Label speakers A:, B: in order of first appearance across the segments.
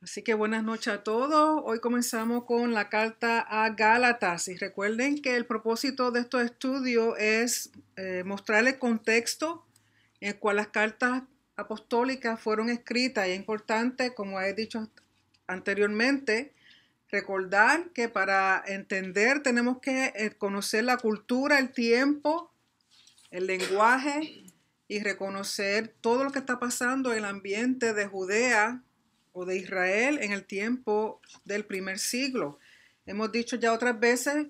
A: Así que buenas noches a todos. Hoy comenzamos con la carta a Gálatas y recuerden que el propósito de estos estudios es mostrar el contexto en el cual las cartas apostólicas fueron escritas. Y es importante, como he dicho anteriormente, recordar que para entender tenemos que conocer la cultura, el tiempo, el lenguaje y reconocer todo lo que está pasando en el ambiente de Judea o de Israel en el tiempo del primer siglo. Hemos dicho ya otras veces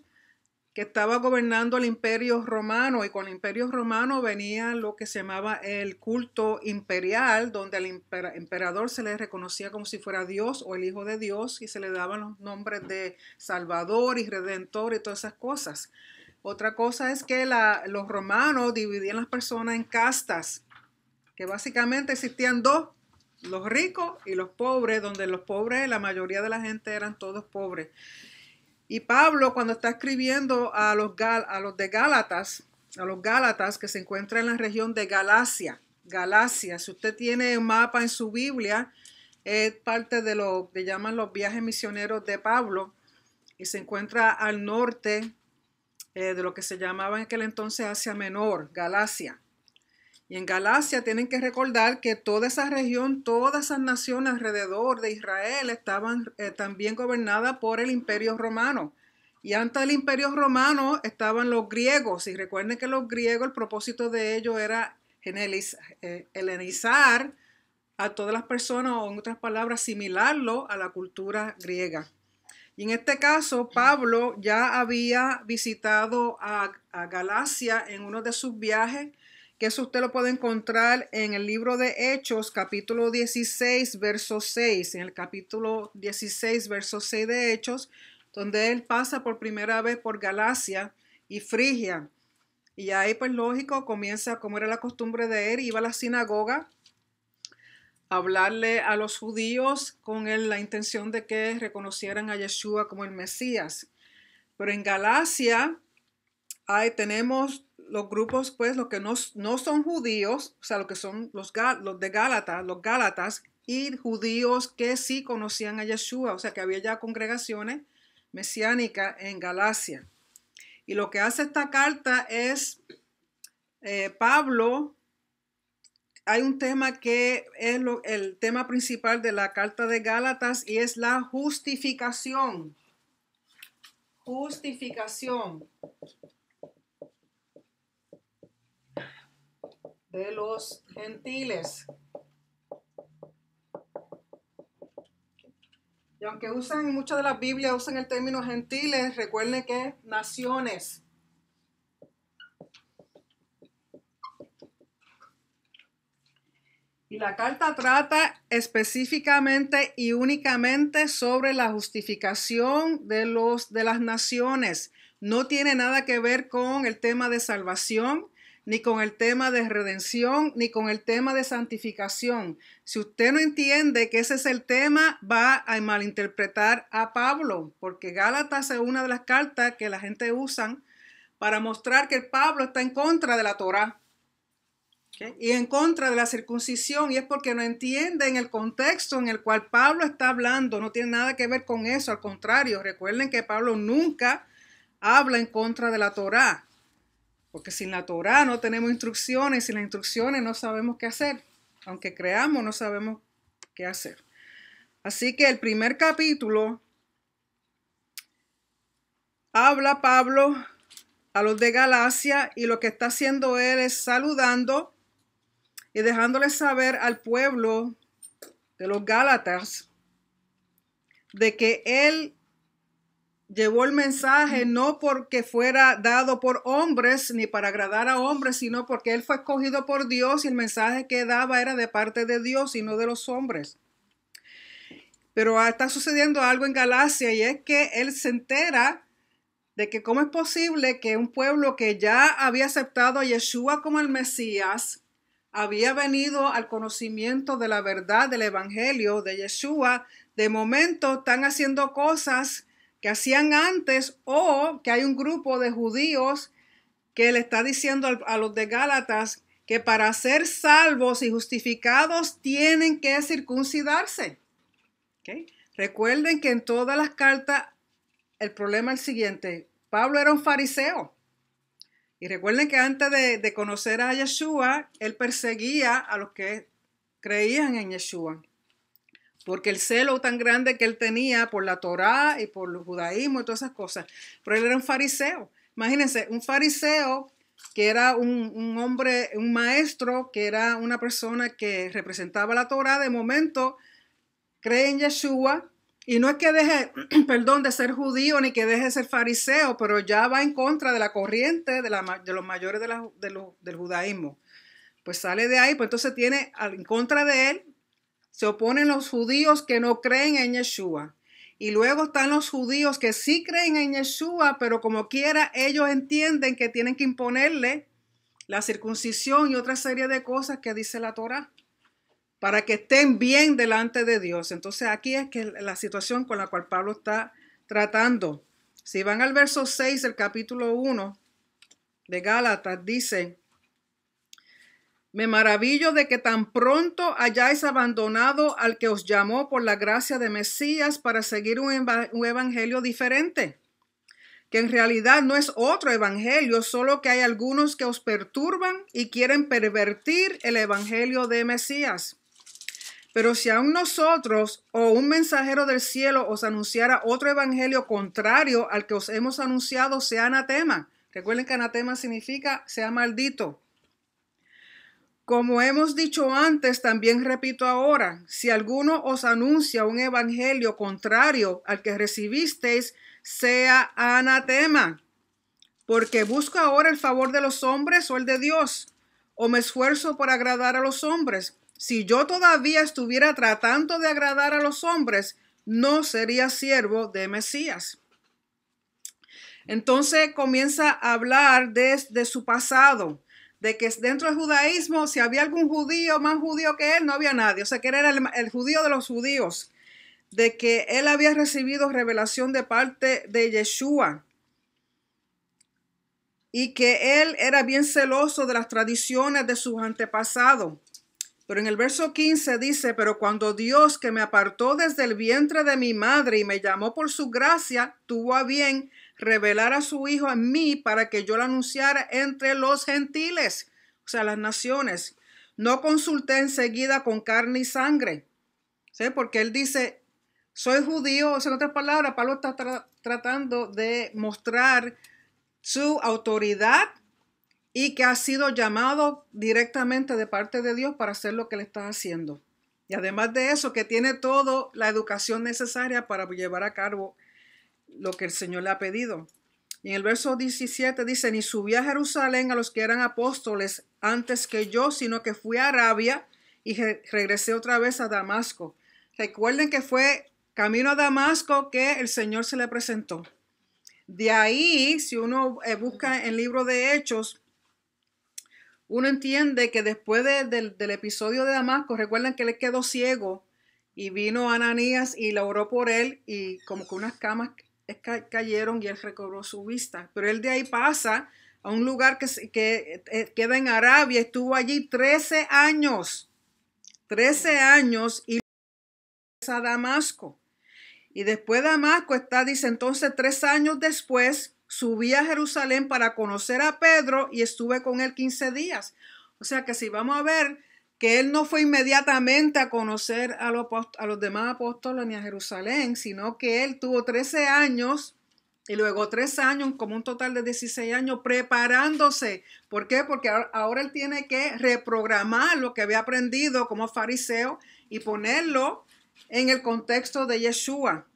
A: que estaba gobernando el imperio romano y con el imperio romano venía lo que se llamaba el culto imperial, donde al emperador se le reconocía como si fuera Dios o el Hijo de Dios y se le daban los nombres de Salvador y Redentor y todas esas cosas. Otra cosa es que los romanos dividían las personas en castas, que básicamente existían dos, los ricos y los pobres, donde los pobres, la mayoría de la gente eran todos pobres. Y Pablo, cuando está escribiendo a los de Gálatas, a los Gálatas que se encuentran en la región de Galacia, si usted tiene un mapa en su Biblia, es parte de lo que llaman los viajes misioneros de Pablo y se encuentra al norte de lo que se llamaba en aquel entonces Asia Menor, Galacia. Y en Galacia tienen que recordar que toda esa región, todas esas naciones alrededor de Israel estaban también gobernadas por el Imperio Romano. Y antes del Imperio Romano estaban los griegos. Y recuerden que los griegos, el propósito de ellos era helenizar a todas las personas, o en otras palabras, asimilarlo a la cultura griega. Y en este caso, Pablo ya había visitado a Galacia en uno de sus viajes, que eso usted lo puede encontrar en el libro de Hechos, capítulo 16, verso 6. En el capítulo 16, verso 6 de Hechos, donde él pasa por primera vez por Galacia y Frigia. Y ahí, pues lógico, comienza, como era la costumbre de él, iba a la sinagoga a hablarle a los judíos con la intención de que reconocieran a Yeshua como el Mesías. Pero en Galacia tenemos los grupos, pues, los que no son judíos, o sea, lo que son los de Gálatas, los gálatas, y judíos que sí conocían a Yeshua, o sea, que había ya congregaciones mesiánicas en Galacia. Y lo que hace esta carta es, Pablo, hay un tema que es el tema principal de la carta de Gálatas y es la justificación. Justificación de los gentiles. Y aunque usan, muchas de las Biblias usan el término gentiles, recuerden que naciones. Y la carta trata específicamente y únicamente sobre la justificación de las naciones. No tiene nada que ver con el tema de salvación, ni con el tema de redención, ni con el tema de santificación. Si usted no entiende que ese es el tema, va a malinterpretar a Pablo, porque Gálatas es una de las cartas que la gente usa para mostrar que Pablo está en contra de la Torá. ¿Okay? Y en contra de la circuncisión, y es porque no entienden el contexto en el cual Pablo está hablando. No tiene nada que ver con eso, al contrario, recuerden que Pablo nunca habla en contra de la Torá, porque sin la Torá no tenemos instrucciones, sin las instrucciones no sabemos qué hacer, aunque creamos no sabemos qué hacer. Así que el primer capítulo habla Pablo a los de Galacia y lo que está haciendo él es saludando y dejándoles saber al pueblo de los Gálatas de que él llevó el mensaje no porque fuera dado por hombres ni para agradar a hombres, sino porque él fue escogido por Dios y el mensaje que daba era de parte de Dios y no de los hombres. Pero está sucediendo algo en Galacia y es que él se entera de que cómo es posible que un pueblo que ya había aceptado a Yeshua como el Mesías, había venido al conocimiento de la verdad del evangelio de Yeshua, de momento están haciendo cosas que hacían antes, o que hay un grupo de judíos que le está diciendo a los de Gálatas que para ser salvos y justificados tienen que circuncidarse. ¿Okay? Recuerden que en todas las cartas el problema es el siguiente. Pablo era un fariseo. Y recuerden que antes de conocer a Yeshua, él perseguía a los que creían en Yeshua. Porque el celo tan grande que él tenía por la Torá y por el judaísmo y todas esas cosas. Pero él era un fariseo. Imagínense, un fariseo que era un hombre, un maestro, que era una persona que representaba la Torá, de momento cree en Yeshua. Y no es que deje, perdón, de ser judío ni que deje de ser fariseo, pero ya va en contra de la corriente de los mayores del judaísmo. Pues sale de ahí, pues entonces tiene en contra de él, se oponen los judíos que no creen en Yeshua. Y luego están los judíos que sí creen en Yeshua, pero como quiera ellos entienden que tienen que imponerle la circuncisión y otra serie de cosas que dice la Torá, para que estén bien delante de Dios. Entonces aquí es que la situación con la cual Pablo está tratando. Si van al verso 6 del capítulo 1 de Gálatas, dice: me maravillo de que tan pronto hayáis abandonado al que os llamó por la gracia de Mesías para seguir un evangelio diferente, que en realidad no es otro evangelio, solo que hay algunos que os perturban y quieren pervertir el evangelio de Mesías. Pero si aún nosotros o un mensajero del cielo os anunciara otro evangelio contrario al que os hemos anunciado, sea anatema. Recuerden que anatema significa sea maldito. Como hemos dicho antes, también repito ahora, si alguno os anuncia un evangelio contrario al que recibisteis, sea anatema. Porque busco ahora el favor de los hombres o el de Dios, o me esfuerzo por agradar a los hombres. Si yo todavía estuviera tratando de agradar a los hombres, no sería siervo de Mesías. Entonces comienza a hablar de su pasado, de que dentro del judaísmo, si había algún judío más judío que él, no había nadie. O sea, que él era el judío de los judíos, de que él había recibido revelación de parte de Yeshua y que él era bien celoso de las tradiciones de sus antepasados. Pero en el verso 15 dice: pero cuando Dios, que me apartó desde el vientre de mi madre y me llamó por su gracia, tuvo a bien revelar a su Hijo en mí para que yo lo anunciara entre los gentiles, o sea, las naciones. No consulté enseguida con carne y sangre, ¿sí? Porque él dice, soy judío. O sea, en otras palabras, Pablo está tratando de mostrar su autoridad y que ha sido llamado directamente de parte de Dios para hacer lo que le está haciendo. Y además de eso, que tiene toda la educación necesaria para llevar a cabo lo que el Señor le ha pedido. Y en el verso 17 dice: ni subí a Jerusalén a los que eran apóstoles antes que yo, sino que fui a Arabia y regresé otra vez a Damasco. Recuerden que fue camino a Damasco que el Señor se le presentó. De ahí, si uno busca en el libro de Hechos, uno entiende que después del episodio de Damasco, recuerden que él quedó ciego y vino Ananías y lo oró por él y como que unas camas cayeron y él recobró su vista. Pero él de ahí pasa a un lugar que queda en Arabia, estuvo allí 13 años y a Damasco. Y después de Damasco dice, entonces 3 años después subí a Jerusalén para conocer a Pedro y estuve con él 15 días. O sea que si vamos a ver que él no fue inmediatamente a conocer a los demás apóstoles ni a Jerusalén, sino que él tuvo 13 años y luego 3 años, como un total de 16 años, preparándose. ¿Por qué? Porque ahora él tiene que reprogramar lo que había aprendido como fariseo y ponerlo en el contexto de Yeshua.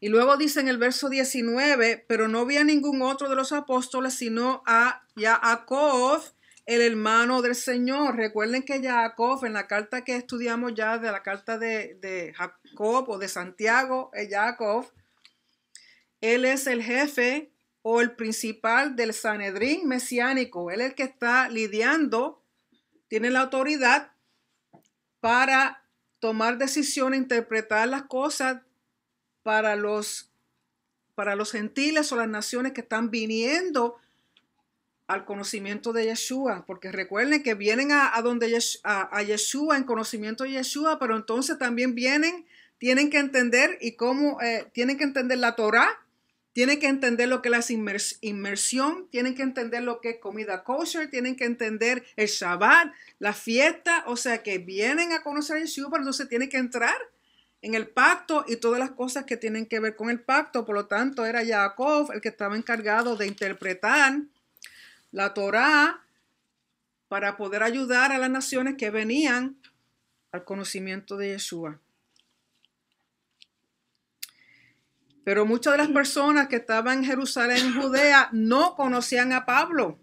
A: Y luego dice en el verso 19, pero no vi a ningún otro de los apóstoles, sino a Jacob, el hermano del Señor. Recuerden que Jacob, en la carta que estudiamos ya, de la carta de Jacob o de Santiago, Jacob, él es el jefe o el principal del Sanedrín mesiánico. Él es el que está lidiando, tiene la autoridad para tomar decisiones, interpretar las cosas para los gentiles o las naciones que están viniendo al conocimiento de Yeshua, porque recuerden que vienen a donde a Yeshua en conocimiento de Yeshua, pero entonces también tienen que entender tienen que entender la Torah, tienen que entender lo que es la inmersión, tienen que entender lo que es comida kosher, tienen que entender el Shabbat, la fiesta, o sea que vienen a conocer a Yeshua, pero entonces tienen que entrar en el pacto y todas las cosas que tienen que ver con el pacto. Por lo tanto, era Jacob el que estaba encargado de interpretar la Torá para poder ayudar a las naciones que venían al conocimiento de Yeshua. Pero muchas de las personas que estaban en Jerusalén, en Judea, no conocían a Pablo.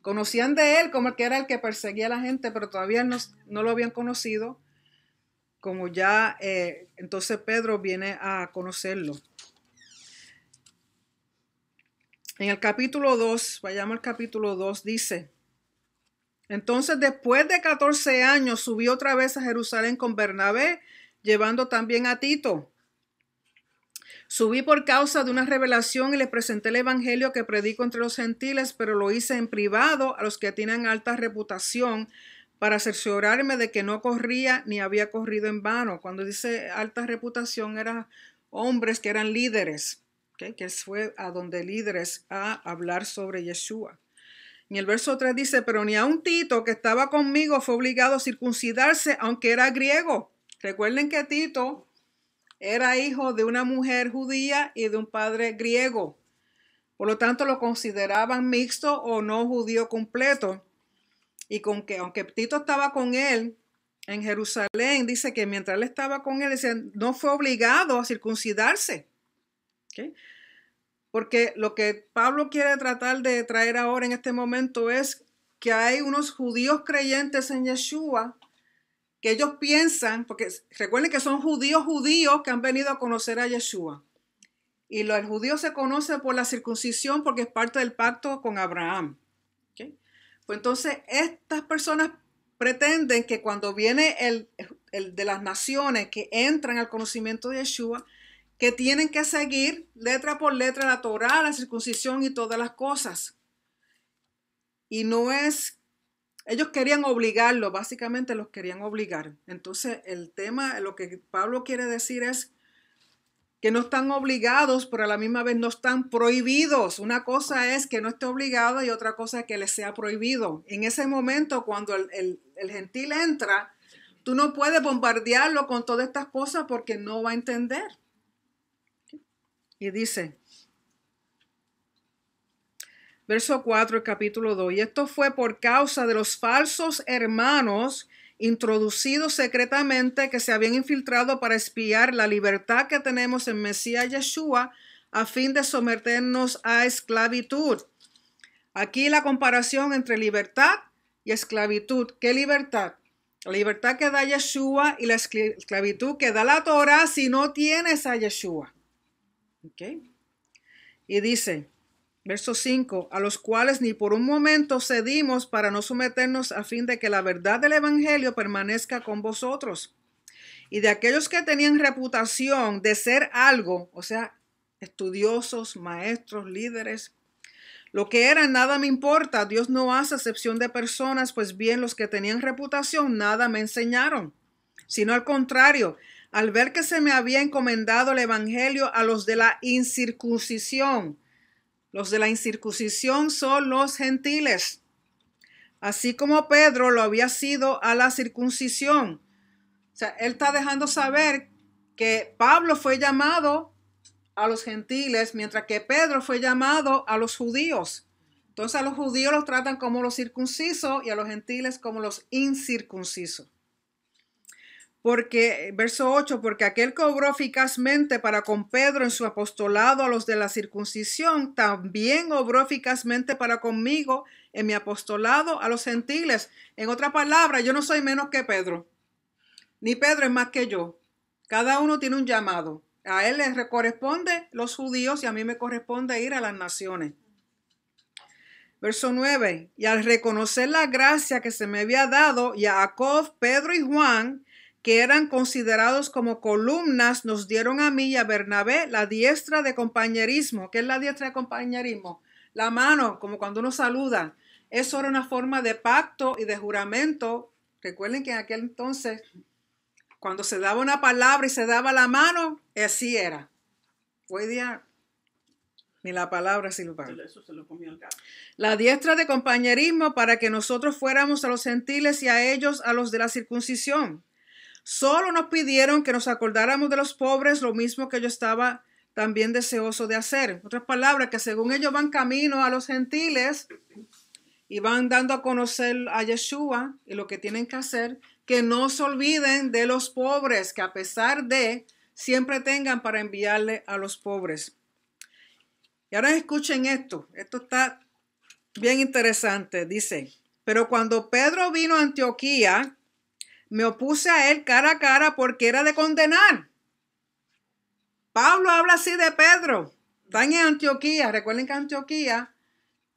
A: Conocían de él como el que era el que perseguía a la gente, pero todavía no lo habían conocido. Como ya, entonces Pedro viene a conocerlo. En el capítulo 2, vayamos al capítulo 2, dice: entonces después de 14 años subí otra vez a Jerusalén con Bernabé, llevando también a Tito. Subí por causa de una revelación y le presenté el evangelio que predico entre los gentiles, pero lo hice en privado a los que tienen alta reputación, para cerciorarme de que no corría ni había corrido en vano. Cuando dice alta reputación, eran hombres que eran líderes, ¿okay? Que fue a donde líderes a hablar sobre Yeshua. En el verso 3 dice: pero ni aun Tito, que estaba conmigo, fue obligado a circuncidarse, aunque era griego. Recuerden que Tito era hijo de una mujer judía y de un padre griego. Por lo tanto, lo consideraban mixto o no judío completo. Y aunque Tito estaba con él en Jerusalén, dice que mientras él estaba con él, no fue obligado a circuncidarse. ¿Okay? Porque lo que Pablo quiere tratar de traer ahora en este momento es que hay unos judíos creyentes en Yeshua que ellos piensan, porque recuerden que son judíos que han venido a conocer a Yeshua. Y el judío se conoce por la circuncisión porque es parte del pacto con Abraham. ¿Okay? Pues entonces estas personas pretenden que cuando viene el de las naciones que entran al conocimiento de Yeshua, que tienen que seguir letra por letra la Torá, la circuncisión y todas las cosas. Y no es, ellos querían obligarlo, básicamente los querían obligar. Entonces el tema, lo que Pablo quiere decir es que no están obligados, pero a la misma vez no están prohibidos. Una cosa es que no esté obligado y otra cosa es que le sea prohibido. En ese momento, cuando el gentil entra, tú no puedes bombardearlo con todas estas cosas porque no va a entender. Y dice, verso 4, el capítulo 2, y esto fue por causa de los falsos hermanos introducidos secretamente que se habían infiltrado para espiar la libertad que tenemos en Mesías Yeshua a fin de someternos a esclavitud. Aquí la comparación entre libertad y esclavitud. ¿Qué libertad? La libertad que da Yeshua y la esclavitud que da la Torah si no tienes a Yeshua. ¿Okay? Y dice, verso 5, a los cuales ni por un momento cedimos para no someternos a fin de que la verdad del evangelio permanezca con vosotros. Y de aquellos que tenían reputación de ser algo, o sea, estudiosos, maestros, líderes, lo que eran nada me importa, Dios no hace excepción de personas, pues bien los que tenían reputación nada me enseñaron, sino al contrario, al ver que se me había encomendado el evangelio a los de la incircuncisión. Los de la incircuncisión son los gentiles, así como Pedro lo había sido a la circuncisión. O sea, él está dejando saber que Pablo fue llamado a los gentiles, mientras que Pedro fue llamado a los judíos. Entonces a los judíos los tratan como los circuncisos y a los gentiles como los incircuncisos. Porque, verso 8, porque aquel que obró eficazmente para con Pedro en su apostolado a los de la circuncisión, también obró eficazmente para conmigo en mi apostolado a los gentiles. En otra palabra, yo no soy menos que Pedro, ni Pedro es más que yo. Cada uno tiene un llamado. A él le corresponde los judíos y a mí me corresponde ir a las naciones. Verso 9, y al reconocer la gracia que se me había dado, Jacob, Pedro y Juan, que eran considerados como columnas, nos dieron a mí y a Bernabé la diestra de compañerismo. ¿Qué es la diestra de compañerismo? La mano, como cuando uno saluda. eso era una forma de pacto y de juramento. Recuerden que en aquel entonces, cuando se daba una palabra y se daba la mano, así era. Hoy día ni la palabra sirve para
B: Eso se lo comió el gato.
A: la diestra de compañerismo para que nosotros fuéramos a los gentiles y a ellos a los de la circuncisión. Solo nos pidieron que nos acordáramos de los pobres, lo mismo que yo estaba también deseoso de hacer. En otras palabras, que según ellos van camino a los gentiles y van dando a conocer a Yeshua y lo que tienen que hacer, que no se olviden de los pobres, que a pesar de, siempre tengan para enviarle a los pobres. Y ahora escuchen esto está bien interesante. Dice, pero cuando Pedro vino a Antioquía, me opuse a él cara a cara porque era de condenar. Pablo habla así de Pedro. Están en Antioquía. Recuerden que Antioquía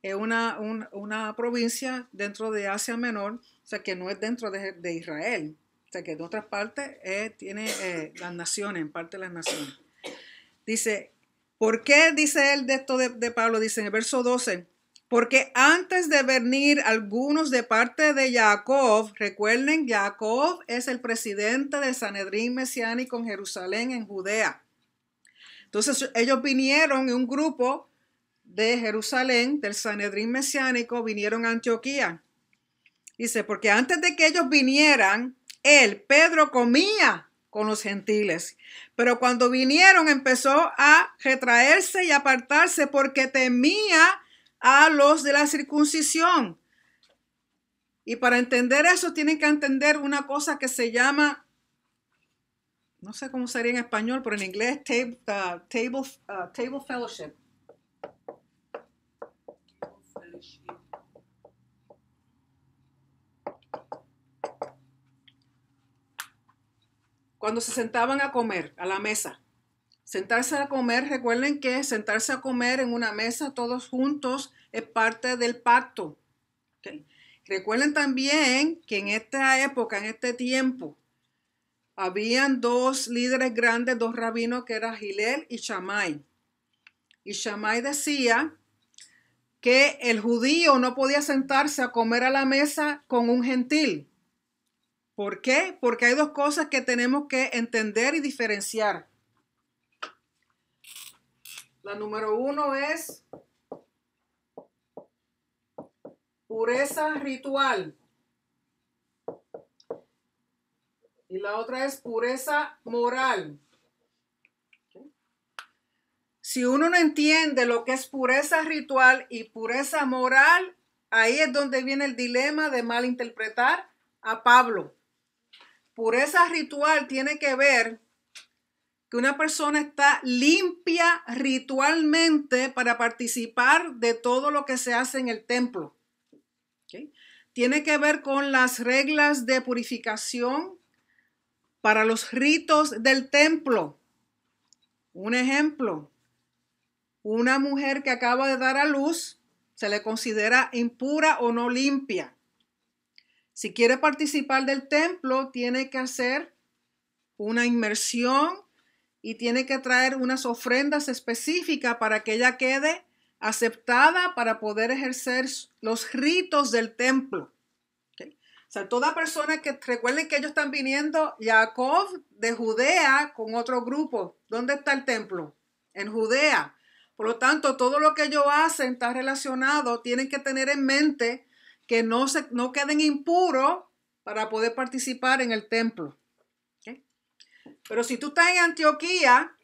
A: es una provincia dentro de Asia Menor, o sea que no es dentro de Israel. O sea que en otras partes tiene las naciones, en parte de las naciones. Dice, ¿por qué dice él de esto de Pablo? Dice en el verso 12. Porque antes de venir algunos de parte de Jacob, recuerden, Jacob es el presidente del Sanedrín mesiánico en Jerusalén, en Judea. Entonces ellos vinieron en un grupo de Jerusalén, del Sanedrín mesiánico, vinieron a Antioquía. Dice, porque antes de que ellos vinieran, Pedro, comía con los gentiles. Pero cuando vinieron empezó a retraerse y apartarse porque temía a los de la circuncisión. Y para entender eso tienen que entender una cosa que se llama, no sé cómo sería en español, pero en inglés table fellowship. Cuando se sentaban a comer a la mesa. Sentarse a comer, recuerden que sentarse a comer en una mesa todos juntos es parte del pacto. ¿Okay? Recuerden también que en esta época, en este tiempo, habían dos líderes grandes, dos rabinos que eran Hillel y Shammai. Y Shammai decía que el judío no podía sentarse a comer a la mesa con un gentil. ¿Por qué? Porque hay dos cosas que tenemos que entender y diferenciar. La número uno es pureza ritual. Y la otra es pureza moral. Si uno no entiende lo que es pureza ritual y pureza moral, ahí es donde viene el dilema de malinterpretar a Pablo. Pureza ritual tiene que ver que una persona está limpia ritualmente para participar de todo lo que se hace en el templo. ¿Okay? Tiene que ver con las reglas de purificación para los ritos del templo. Un ejemplo, una mujer que acaba de dar a luz se le considera impura o no limpia. Si quiere participar del templo, tiene que hacer una inmersión y tiene que traer unas ofrendas específicas para que ella quede aceptada para poder ejercer los ritos del templo. ¿Okay? O sea, toda persona que, recuerden que ellos están viniendo, Jacob de Judea con otro grupo. ¿Dónde está el templo? En Judea. Por lo tanto, todo lo que ellos hacen está relacionado, tienen que tener en mente que no queden impuros para poder participar en el templo. Pero si tú estás en Antioquía,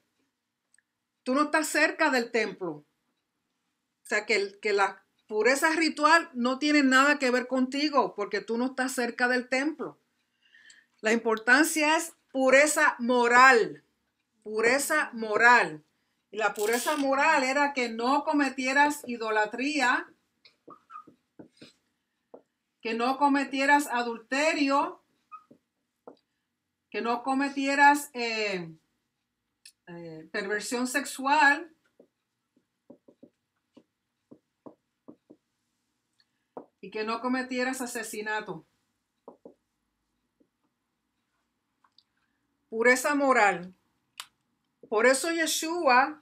A: tú no estás cerca del templo. O sea, que la pureza ritual no tiene nada que ver contigo porque tú no estás cerca del templo. La importancia es pureza moral. Pureza moral. Y la pureza moral era que no cometieras idolatría, que no cometieras adulterio, que no cometieras perversión sexual, y que no cometieras asesinato. Pureza moral. Por eso Yeshua,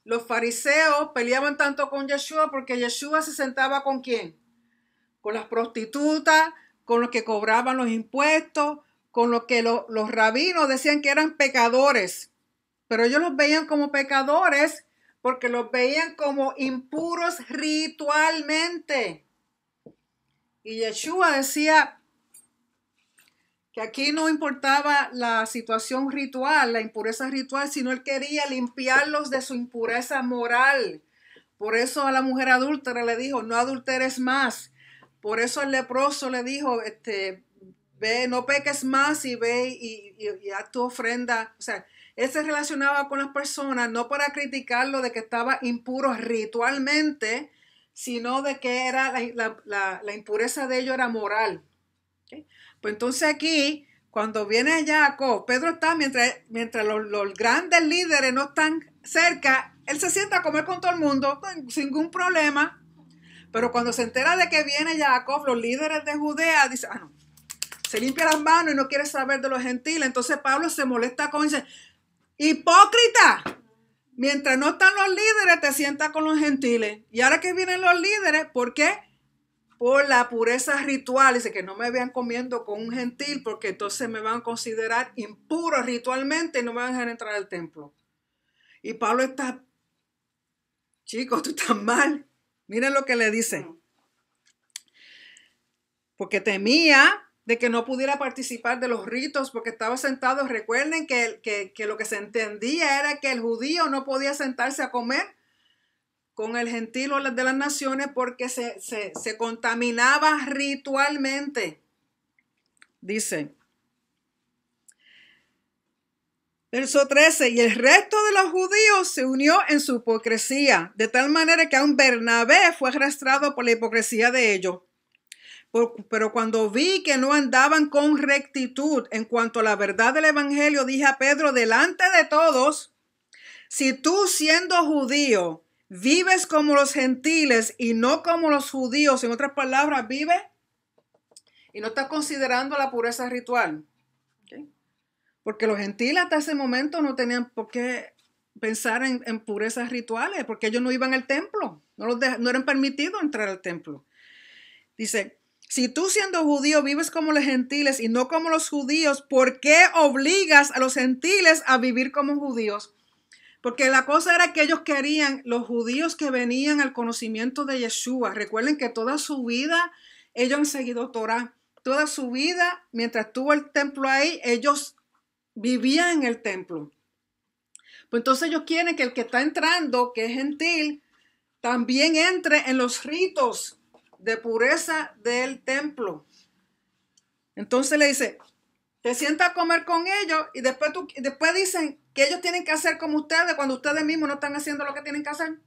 A: los fariseos peleaban tanto con Yeshua porque Yeshua se sentaba ¿con quién? con las prostitutas, con los que cobraban los impuestos, con los que los rabinos decían que eran pecadores. Pero ellos los veían como pecadores porque los veían como impuros ritualmente. Y Yeshua decía que aquí no importaba la situación ritual, la impureza ritual, sino él quería limpiarlos de su impureza moral. Por eso a la mujer adúltera le dijo, no adulteres más. Por eso al leproso le dijo, ve, no peques más y ve y haz tu ofrenda. O sea, él se relacionaba con las personas no para criticarlo de que estaba impuro ritualmente, sino de que era la impureza de ellos era moral. ¿Okay? Pues entonces aquí, cuando viene Jacob, Pedro está, mientras los grandes líderes no están cerca, él se sienta a comer con todo el mundo sin ningún problema. Pero cuando se entera de que viene Jacob, los líderes de Judea, dice, no, se limpia las manos y no quiere saber de los gentiles. Entonces Pablo se molesta con él, dice, hipócrita, mientras no están los líderes, te sientas con los gentiles. Y ahora que vienen los líderes, ¿por qué? Por la pureza ritual. Dice que no me vean comiendo con un gentil, porque entonces me van a considerar impuro ritualmente y no me van a dejar entrar al templo. Y Pablo está, chicos, tú estás mal. Miren lo que le dice. Porque temía de que no pudiera participar de los ritos porque estaba sentado. Recuerden que lo que se entendía era que el judío no podía sentarse a comer con el gentil o de las naciones porque se contaminaba ritualmente. Dice, verso 13, y el resto de los judíos se unió en su hipocresía, de tal manera que aun Bernabé fue arrastrado por la hipocresía de ellos. Pero cuando vi que no andaban con rectitud en cuanto a la verdad del evangelio, dije a Pedro delante de todos, si tú siendo judío vives como los gentiles y no como los judíos, en otras palabras, vives y no estás considerando la pureza ritual. ¿Okay? Porque los gentiles hasta ese momento no tenían por qué pensar en purezas rituales, porque ellos no iban al templo, no eran permitidos entrar al templo. Dice, si tú siendo judío vives como los gentiles y no como los judíos, ¿por qué obligas a los gentiles a vivir como judíos? Porque la cosa era que ellos querían, los judíos que venían al conocimiento de Yeshua, recuerden que toda su vida ellos han seguido Torah, toda su vida, mientras estuvo el templo ahí, ellos vivían en el templo. Pues entonces ellos quieren que el que está entrando, que es gentil, también entre en los ritos de pureza del templo. Entonces le dice, te sientas a comer con ellos y después dicen que ellos tienen que hacer como ustedes cuando ustedes mismos no están haciendo lo que tienen que hacer.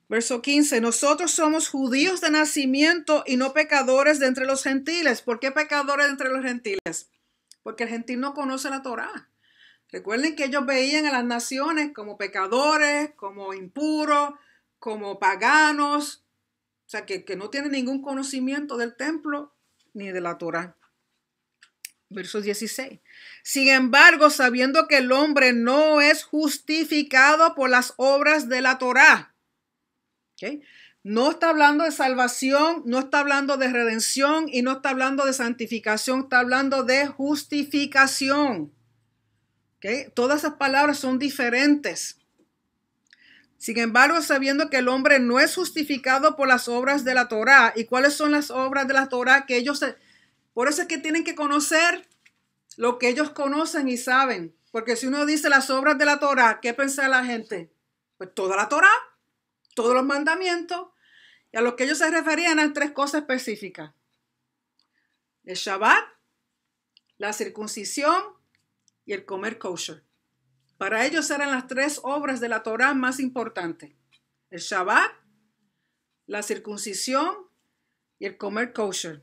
A: Verso 15, nosotros somos judíos de nacimiento y no pecadores de entre los gentiles. ¿Por qué pecadores de entre los gentiles? Porque el gentil no conoce la Torá. Recuerden que ellos veían a las naciones como pecadores, como impuros, como paganos, o sea, que no tienen ningún conocimiento del templo ni de la Torá. Verso 16. Sin embargo, sabiendo que el hombre no es justificado por las obras de la Torá. ¿Okay? No está hablando de salvación, no está hablando de redención y no está hablando de santificación, está hablando de justificación. ¿Okay? Todas esas palabras son diferentes. Sin embargo, sabiendo que el hombre no es justificado por las obras de la Torá. ¿Y cuáles son las obras de la Torá? Por eso es que tienen que conocer lo que ellos conocen y saben. Porque si uno dice las obras de la Torá, ¿qué piensa la gente? Pues toda la Torá, todos los mandamientos. Y a lo que ellos se referían eran tres cosas específicas. El Shabbat, la circuncisión y el comer kosher. Para ellos eran las tres obras de la Torá más importantes. El Shabbat, la circuncisión y el comer kosher.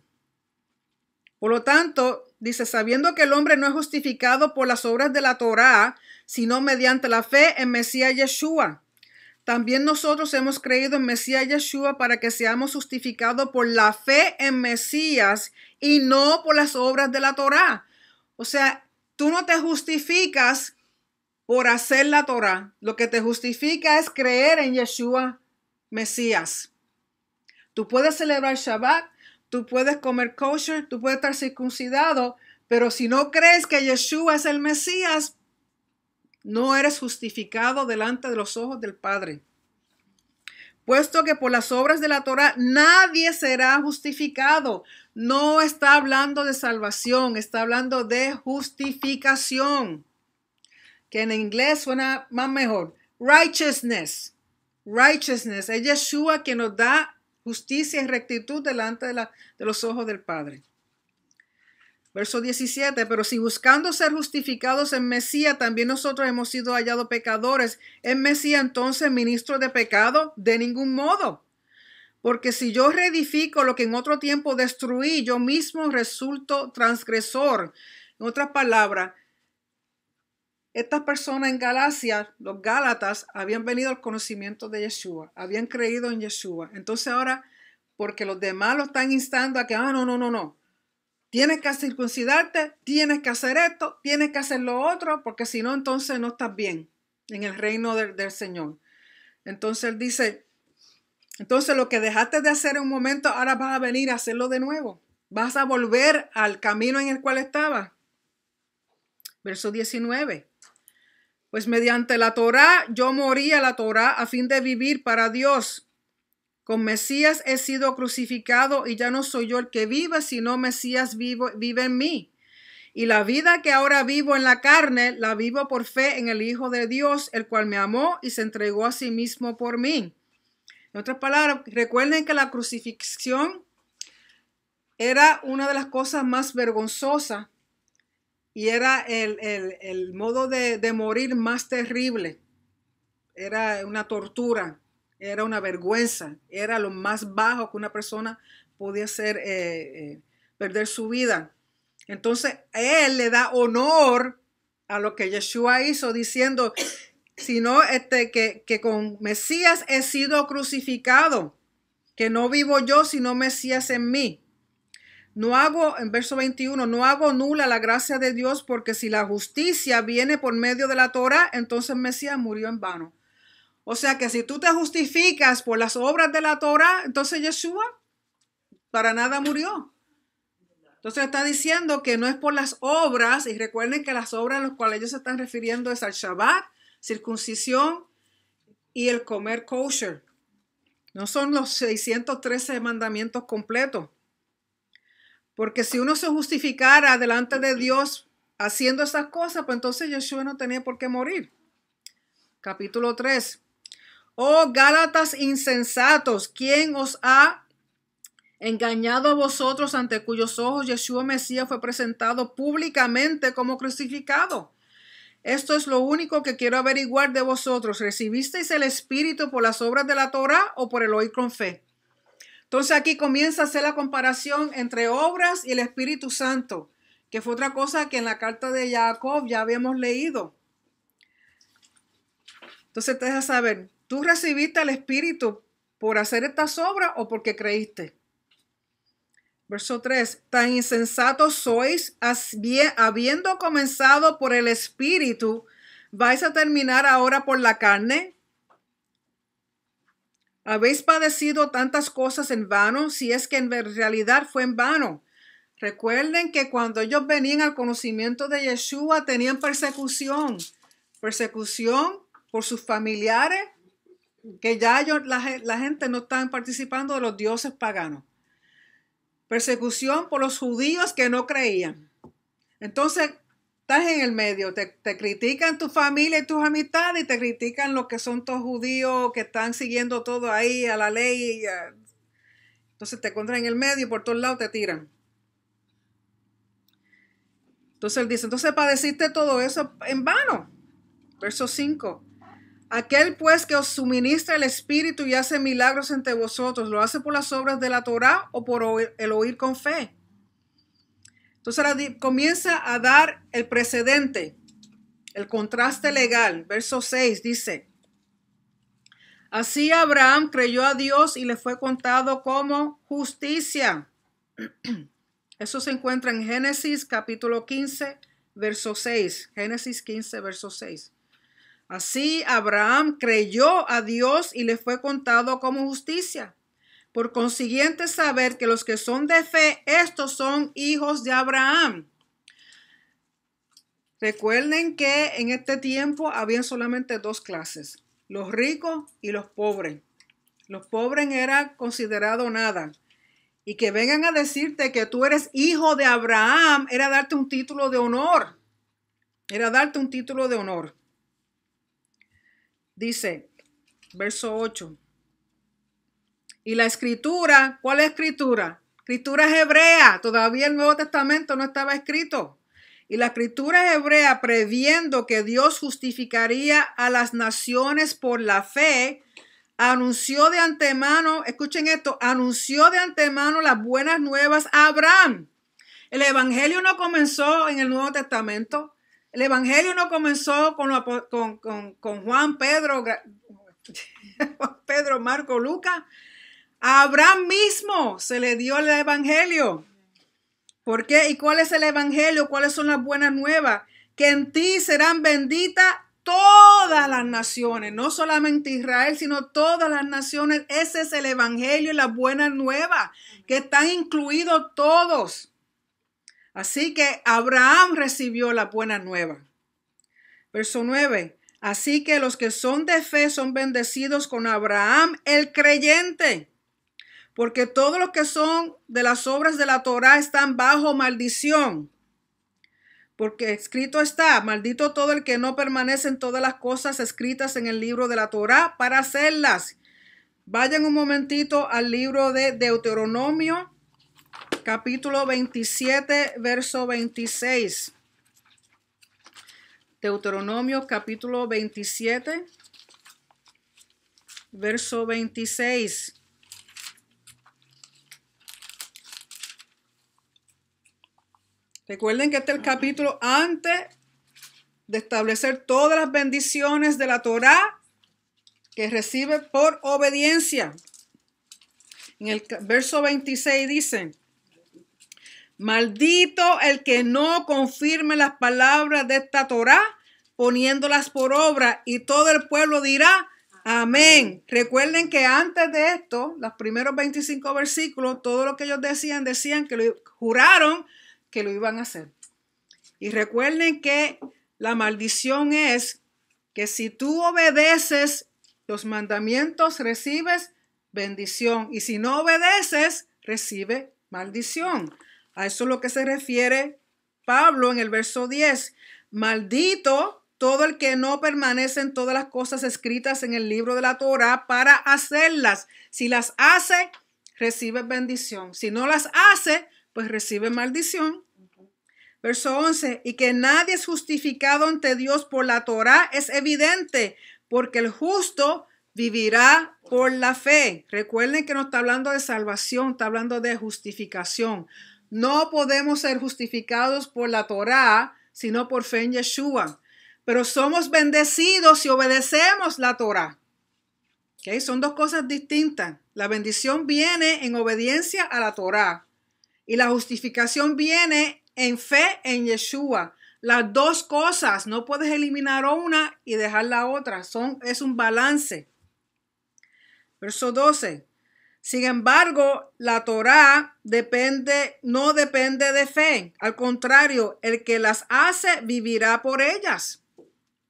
A: Por lo tanto, dice, sabiendo que el hombre no es justificado por las obras de la Torá, sino mediante la fe en Mesías Yeshua. También nosotros hemos creído en Mesías Yeshua para que seamos justificados por la fe en Mesías y no por las obras de la Torá. O sea, tú no te justificas por hacer la Torá. Lo que te justifica es creer en Yeshua Mesías. Tú puedes celebrar Shabbat, tú puedes comer kosher, tú puedes estar circuncidado, pero si no crees que Yeshua es el Mesías, no eres justificado delante de los ojos del Padre. Puesto que por las obras de la Torah nadie será justificado. No está hablando de salvación, está hablando de justificación, que en inglés suena más mejor. Righteousness. Righteousness. Es Yeshua quien nos da justicia y rectitud delante de los ojos del Padre. Verso 17, pero si buscando ser justificados en Mesías, también nosotros hemos sido hallados pecadores, ¿es Mesías entonces ministro de pecado? De ningún modo. Porque si yo reedifico lo que en otro tiempo destruí, yo mismo resulto transgresor. En otras palabras, estas personas en Galacia, los Gálatas, habían venido al conocimiento de Yeshua, habían creído en Yeshua. Entonces ahora, porque los demás lo están instando a que, no. Tienes que circuncidarte, tienes que hacer esto, tienes que hacer lo otro, porque si no, entonces no estás bien en el reino del Señor. Entonces él dice, entonces lo que dejaste de hacer en un momento, ahora vas a venir a hacerlo de nuevo. Vas a volver al camino en el cual estabas. Verso 19. Pues mediante la Torá, yo morí a la Torá a fin de vivir para Dios. Con Mesías he sido crucificado y ya no soy yo el que vive, sino Mesías vive en mí. Y la vida que ahora vivo en la carne, la vivo por fe en el Hijo de Dios, el cual me amó y se entregó a sí mismo por mí. En otras palabras, recuerden que la crucifixión era una de las cosas más vergonzosas y era el modo de morir más terrible. Era una tortura. Era una vergüenza, era lo más bajo que una persona podía hacer, perder su vida. Entonces, él le da honor a lo que Yeshua hizo, diciendo, sino que con Mesías he sido crucificado, que no vivo yo, sino Mesías en mí. No hago, en verso 21, no hago nula la gracia de Dios, porque si la justicia viene por medio de la Torah, entonces Mesías murió en vano. O sea que si tú te justificas por las obras de la Torah, entonces Yeshua para nada murió. Entonces está diciendo que no es por las obras, y recuerden que las obras a las cuales ellos se están refiriendo es al Shabbat, circuncisión y el comer kosher. No son los 613 mandamientos completos. Porque si uno se justificara delante de Dios haciendo esas cosas, pues entonces Yeshua no tenía por qué morir. Capítulo 3. Oh Gálatas insensatos, ¿quién os ha engañado a vosotros, ante cuyos ojos Yeshua Mesías fue presentado públicamente como crucificado? Esto es lo único que quiero averiguar de vosotros. ¿Recibisteis el Espíritu por las obras de la Torah o por el oír con fe? Entonces aquí comienza a hacer la comparación entre obras y el Espíritu Santo, que fue otra cosa que en la carta de Jacob ya habíamos leído. Entonces te deja saber, ¿tú recibiste el Espíritu por hacer estas obras o porque creíste? Verso 3. Tan insensatos sois, habiendo comenzado por el Espíritu, ¿vais a terminar ahora por la carne? ¿Habéis padecido tantas cosas en vano, si es que en realidad fue en vano? Recuerden que cuando ellos venían al conocimiento de Yeshua tenían persecución por sus familiares, que ya la gente no están participando de los dioses paganos. Persecución por los judíos que no creían. Entonces, estás en el medio, te critican tu familia y tus amistades y te critican los que son todos judíos que están siguiendo todo ahí a la ley. Entonces te encuentran en el medio y por todos lados te tiran. Entonces él dice, entonces padeciste todo eso en vano. Verso 5. Aquel pues que os suministra el Espíritu y hace milagros entre vosotros, ¿lo hace por las obras de la Torá o por el oír con fe? Entonces ahora comienza a dar el precedente, el contraste legal. Verso 6 dice, así Abraham creyó a Dios y le fue contado como justicia. Eso se encuentra en Génesis capítulo 15, verso 6. Génesis 15, verso 6. Así Abraham creyó a Dios y le fue contado como justicia. Por consiguiente, saber que los que son de fe, estos son hijos de Abraham. Recuerden que en este tiempo habían solamente dos clases, los ricos y los pobres. Los pobres eran considerados nada. Y que vengan a decirte que tú eres hijo de Abraham era darte un título de honor. Era darte un título de honor. Dice, verso 8. Y la escritura, ¿cuál es escritura? Escritura es hebrea. Todavía el Nuevo Testamento no estaba escrito. Y la escritura hebrea, previendo que Dios justificaría a las naciones por la fe, anunció de antemano, escuchen esto, anunció de antemano las buenas nuevas a Abraham. El evangelio no comenzó en el Nuevo Testamento. El evangelio no comenzó con Juan, Pedro, Marco, Lucas. A Abraham mismo se le dio el evangelio. ¿Por qué? ¿Y cuál es el evangelio? ¿Cuáles son las buenas nuevas? Que en ti serán benditas todas las naciones, no solamente Israel, sino todas las naciones. Ese es el evangelio y las buenas nuevas, que están incluidos todos. Así que Abraham recibió la buena nueva. Verso 9. Así que los que son de fe son bendecidos con Abraham, el creyente. Porque todos los que son de las obras de la Torá están bajo maldición. Porque escrito está, maldito todo el que no permanece en todas las cosas escritas en el libro de la Torá para hacerlas. Vayan un momentito al libro de Deuteronomio, capítulo 27, verso 26. Deuteronomio, capítulo 27, verso 26. Recuerden que este es el capítulo antes de establecer todas las bendiciones de la Torá que recibe por obediencia. En el verso 26 dice, maldito el que no confirme las palabras de esta Torá poniéndolas por obra, y todo el pueblo dirá amén. Recuerden que antes de esto, los primeros 25 versículos, todo lo que ellos decían que juraron que lo iban a hacer. Y recuerden que la maldición es que si tú obedeces los mandamientos, recibes bendición. Y si no obedeces, recibe maldición. A eso es lo que se refiere Pablo en el verso 10. Maldito todo el que no permanece en todas las cosas escritas en el libro de la Torá para hacerlas. Si las hace, recibe bendición. Si no las hace, pues recibe maldición. Verso 11, y que nadie es justificado ante Dios por la Torá es evidente, porque el justo vivirá por la fe. Recuerden que no está hablando de salvación, está hablando de justificación. No podemos ser justificados por la Torá, sino por fe en Yeshua. Pero somos bendecidos si obedecemos la Torá. ¿Okay? Son dos cosas distintas. La bendición viene en obediencia a la Torá. Y la justificación viene en fe en Yeshua. Las dos cosas, no puedes eliminar una y dejar la otra. Es un balance. Verso 12. Sin embargo, la Torá no depende de fe. Al contrario, el que las hace vivirá por ellas.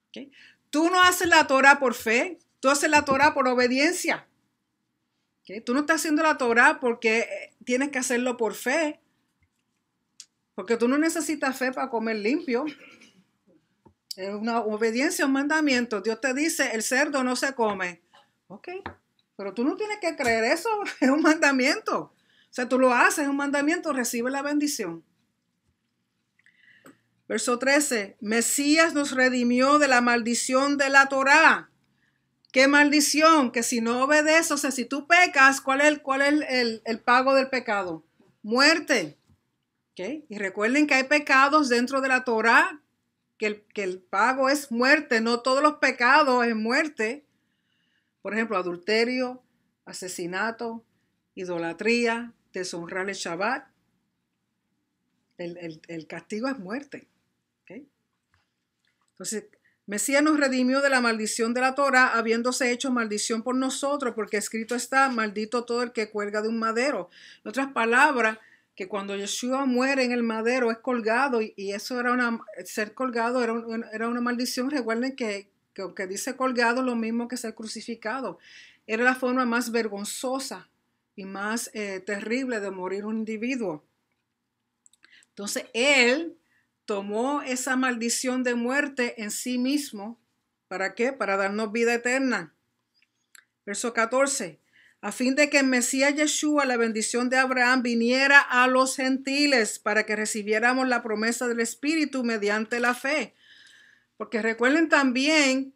A: ¿Okay? Tú no haces la Torá por fe, tú haces la Torá por obediencia. ¿Okay? Tú no estás haciendo la Torá porque tienes que hacerlo por fe. Porque tú no necesitas fe para comer limpio. Es una obediencia a un mandamiento. Dios te dice, el cerdo no se come. Ok, pero tú no tienes que creer eso. Es un mandamiento. O sea, tú lo haces, es un mandamiento, recibe la bendición. Verso 13. Mesías nos redimió de la maldición de la Torá. ¿Qué maldición? Que si no obedeces, o sea, si tú pecas, ¿cuál es el pago del pecado? Muerte. ¿Okay? Y recuerden que hay pecados dentro de la Torá que el pago es muerte. No todos los pecados es muerte. Por ejemplo, adulterio, asesinato, idolatría, deshonrar el Shabbat. El castigo es muerte. ¿Okay? Entonces, Mesías nos redimió de la maldición de la Torá, habiéndose hecho maldición por nosotros, porque escrito está, maldito todo el que cuelga de un madero. En otras palabras, que cuando Yeshua muere en el madero es colgado, y eso era ser colgado era una maldición. Recuerden que aunque dice colgado, lo mismo que ser crucificado. Era la forma más vergonzosa y más terrible de morir un individuo. Entonces él tomó esa maldición de muerte en sí mismo. ¿Para qué? Para darnos vida eterna. Verso 14. A fin de que en Mesías Yeshua la bendición de Abraham viniera a los gentiles para que recibiéramos la promesa del Espíritu mediante la fe. Porque recuerden también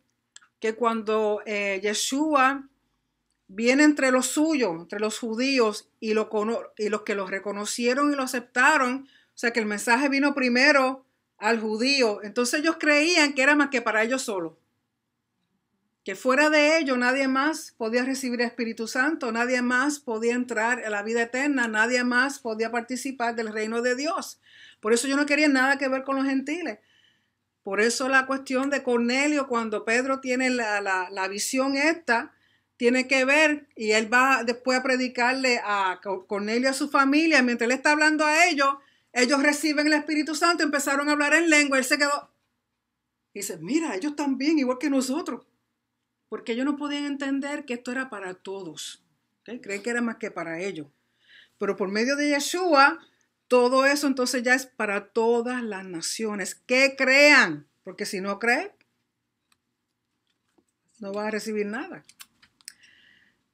A: que cuando Yeshua viene entre los suyos, entre los judíos, y los que lo reconocieron y lo aceptaron, o sea que el mensaje vino primero al judío. Entonces ellos creían que era más que para ellos solos. Que fuera de ellos nadie más podía recibir el Espíritu Santo, nadie más podía entrar a la vida eterna, nadie más podía participar del reino de Dios. Por eso yo no quería nada que ver con los gentiles. Por eso la cuestión de Cornelio, cuando Pedro tiene la visión esta, tiene que ver, y él va después a predicarle a Cornelio y a su familia, mientras él está hablando a ellos reciben el Espíritu Santo, empezaron a hablar en lengua, él se quedó y dice, mira, ellos también, igual que nosotros, porque ellos no podían entender que esto era para todos, ¿okay? Creen que era más que para ellos, pero por medio de Yeshua, todo eso entonces ya es para todas las naciones, que crean, porque si no creen, no vas a recibir nada.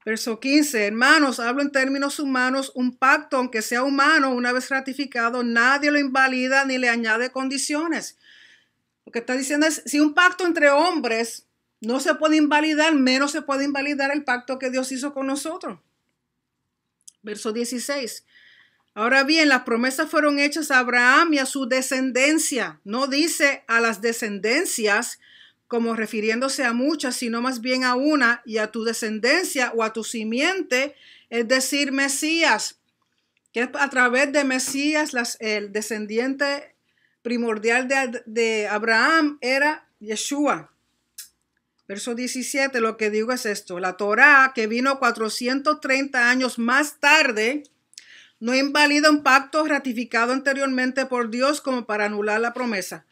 A: Verso 15, hermanos, hablo en términos humanos, un pacto, aunque sea humano, una vez ratificado, nadie lo invalida ni le añade condiciones. Lo que está diciendo es, si un pacto entre hombres no se puede invalidar, menos se puede invalidar el pacto que Dios hizo con nosotros. Verso 16, ahora bien, las promesas fueron hechas a Abraham y a su descendencia. No dice a las descendencias, como refiriéndose a muchas, sino más bien a una, y a tu descendencia o a tu simiente, es decir, Mesías, que a través de Mesías el descendiente primordial de Abraham era Yeshua. Verso 17, lo que digo es esto, la Torá, que vino 430 años más tarde, no invalida un pacto ratificado anteriormente por Dios como para anular la promesa.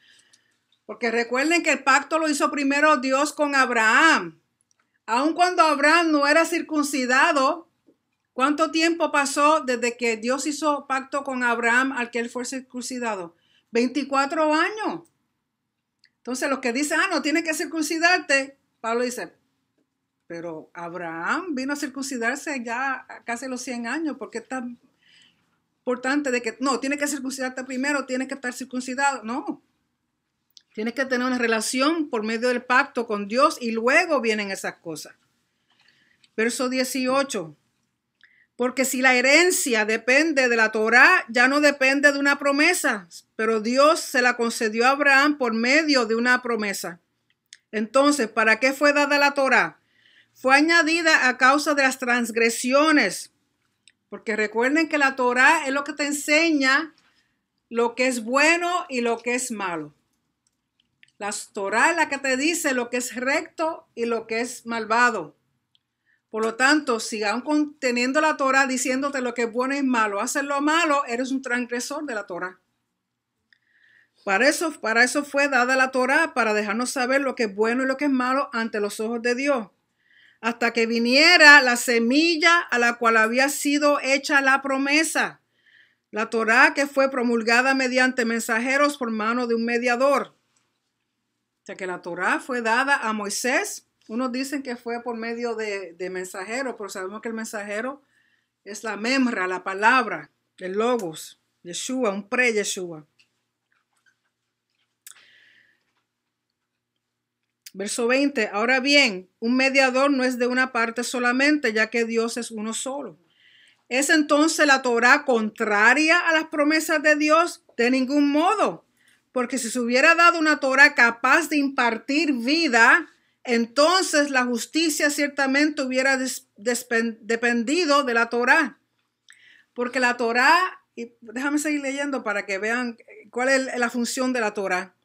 A: Porque recuerden que el pacto lo hizo primero Dios con Abraham. Aun cuando Abraham no era circuncidado, ¿cuánto tiempo pasó desde que Dios hizo pacto con Abraham al que él fue circuncidado? 24 años. Entonces los que dicen, no tienes que circuncidarte, Pablo dice, pero Abraham vino a circuncidarse ya casi los 100 años, porque es tan importante de que, no, tienes que circuncidarte primero, tienes que estar circuncidado. No. Tienes que tener una relación por medio del pacto con Dios y luego vienen esas cosas. Verso 18. Porque si la herencia depende de la Torá, ya no depende de una promesa, pero Dios se la concedió a Abraham por medio de una promesa. Entonces, ¿para qué fue dada la Torá? Fue añadida a causa de las transgresiones. Porque recuerden que la Torá es lo que te enseña lo que es bueno y lo que es malo. La Torá es la que te dice lo que es recto y lo que es malvado. Por lo tanto, si aún teniendo la Torá diciéndote lo que es bueno y malo, haces lo malo, eres un transgresor de la Torá. Para eso fue dada la Torá, para dejarnos saber lo que es bueno y lo que es malo ante los ojos de Dios. Hasta que viniera la semilla a la cual había sido hecha la promesa. La Torá que fue promulgada mediante mensajeros por mano de un mediador. O sea que la Torá fue dada a Moisés. Unos dicen que fue por medio de mensajero, pero sabemos que el mensajero es la memra, la palabra, el logos, Yeshua, un pre-Yeshua. Verso 20. Ahora bien, un mediador no es de una parte solamente, ya que Dios es uno solo. ¿Es entonces la Torá contraria a las promesas de Dios? De ningún modo. Porque si se hubiera dado una Torá capaz de impartir vida, entonces la justicia ciertamente hubiera dependido de la Torá. Porque la Torá, y déjame seguir leyendo para que vean cuál es la función de la Torá.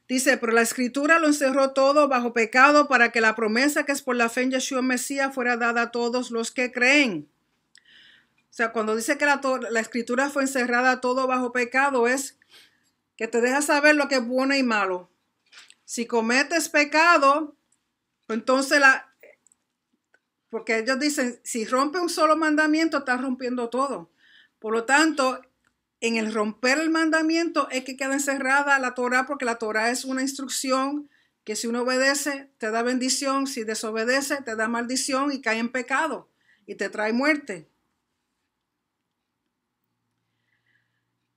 A: Dice, pero la escritura lo encerró todo bajo pecado para que la promesa que es por la fe en Yeshua Mesías fuera dada a todos los que creen. O sea, cuando dice que la escritura fue encerrada todo bajo pecado, es que te deja saber lo que es bueno y malo. Si cometes pecado, entonces porque ellos dicen, si rompe un solo mandamiento, estás rompiendo todo. Por lo tanto, en el romper el mandamiento es que queda encerrada la Torah, porque la Torah es una instrucción que si uno obedece, te da bendición, si desobedece, te da maldición y cae en pecado y te trae muerte.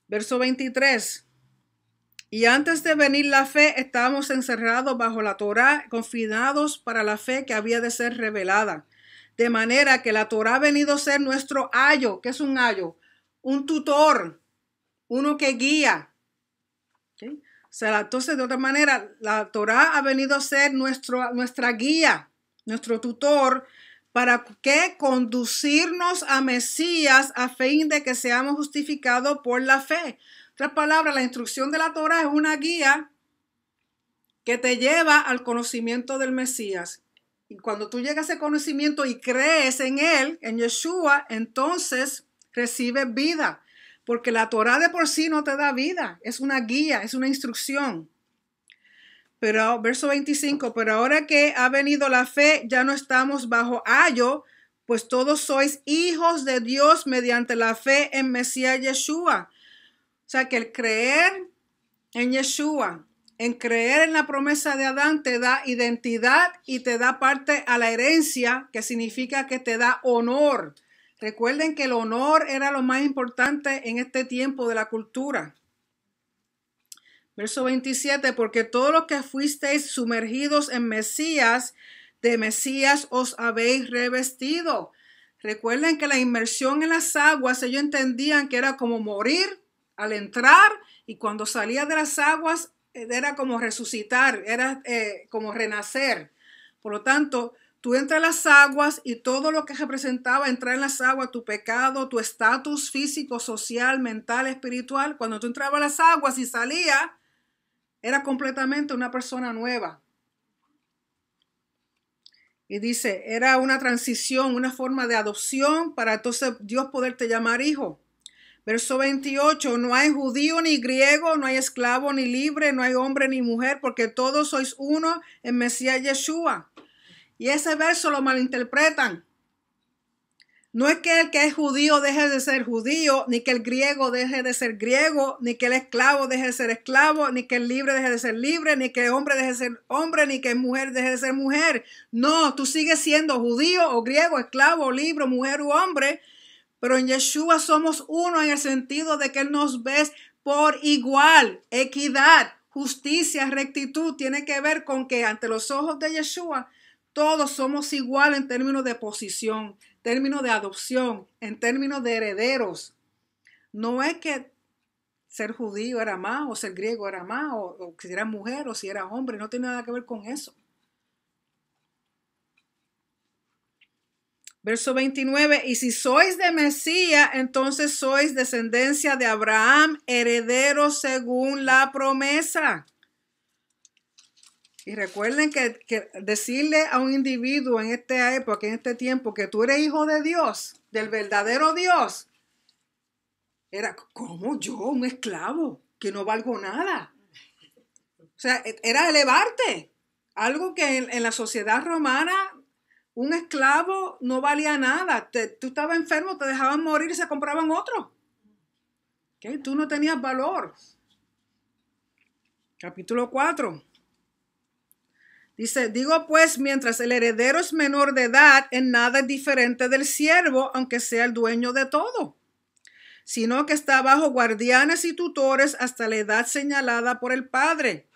A: Verso 23. Y antes de venir la fe, estábamos encerrados bajo la Torah, confinados para la fe que había de ser revelada. De manera que la Torah ha venido a ser nuestro ayo. ¿Qué es un ayo? Un tutor, uno que guía. ¿Okay? O sea, entonces, de otra manera, la Torah ha venido a ser nuestra guía, nuestro tutor, para que conducirnos a Mesías a fin de que seamos justificados por la fe. En otras palabras, la instrucción de la Torah es una guía que te lleva al conocimiento del Mesías. Y cuando tú llegas a ese conocimiento y crees en él, en Yeshua, entonces recibes vida. Porque la Torah de por sí no te da vida. Es una guía, es una instrucción. Pero, verso 25, pero ahora que ha venido la fe, ya no estamos bajo ayo, pues todos sois hijos de Dios mediante la fe en Mesías Yeshua. O sea que el creer en Yeshua, en creer en la promesa de Adán, te da identidad y te da parte a la herencia, que significa que te da honor. Recuerden que el honor era lo más importante en este tiempo de la cultura. Verso 27, porque todos los que fuisteis sumergidos en Mesías, de Mesías os habéis revestido. Recuerden que la inmersión en las aguas, ellos entendían que era como morir al entrar, y cuando salía de las aguas era como resucitar, era como renacer. Por lo tanto, tú entras en las aguas y todo lo que representaba entrar en las aguas, tu pecado, tu estatus físico, social, mental, espiritual, cuando tú entrabas a las aguas y salías, era completamente una persona nueva. Y dice, era una transición, una forma de adopción para entonces Dios poderte llamar hijo. Verso 28, no hay judío ni griego, no hay esclavo ni libre, no hay hombre ni mujer, porque todos sois uno en Mesías Yeshua. Y ese verso lo malinterpretan. No es que el que es judío deje de ser judío, ni que el griego deje de ser griego, ni que el esclavo deje de ser esclavo, ni que el libre deje de ser libre, ni que el hombre deje de ser hombre, ni que mujer deje de ser mujer. No, tú sigues siendo judío o griego, esclavo, libre, mujer u hombre, pero en Yeshua somos uno en el sentido de que Él nos ve por igual, equidad, justicia, rectitud. Tiene que ver con que ante los ojos de Yeshua todos somos igual en términos de posición, en términos de adopción, en términos de herederos. No es que ser judío era más o ser griego era más o si era mujer o si era hombre, no tiene nada que ver con eso. Verso 29, y si sois de Mesías, entonces sois descendencia de Abraham, herederos según la promesa. Y recuerden que decirle a un individuo en esta época, en este tiempo, que tú eres hijo de Dios, del verdadero Dios, era como yo, un esclavo, que no valgo nada. O sea, era elevarte. Algo que en la sociedad romana, un esclavo no valía nada. Tú estabas enfermo, te dejaban morir y se compraban otro. ¿Okay? Tú no tenías valor. Capítulo 4. Dice, digo pues, mientras el heredero es menor de edad, en nada es diferente del siervo, aunque sea el dueño de todo, sino que está bajo guardianes y tutores hasta la edad señalada por el padre.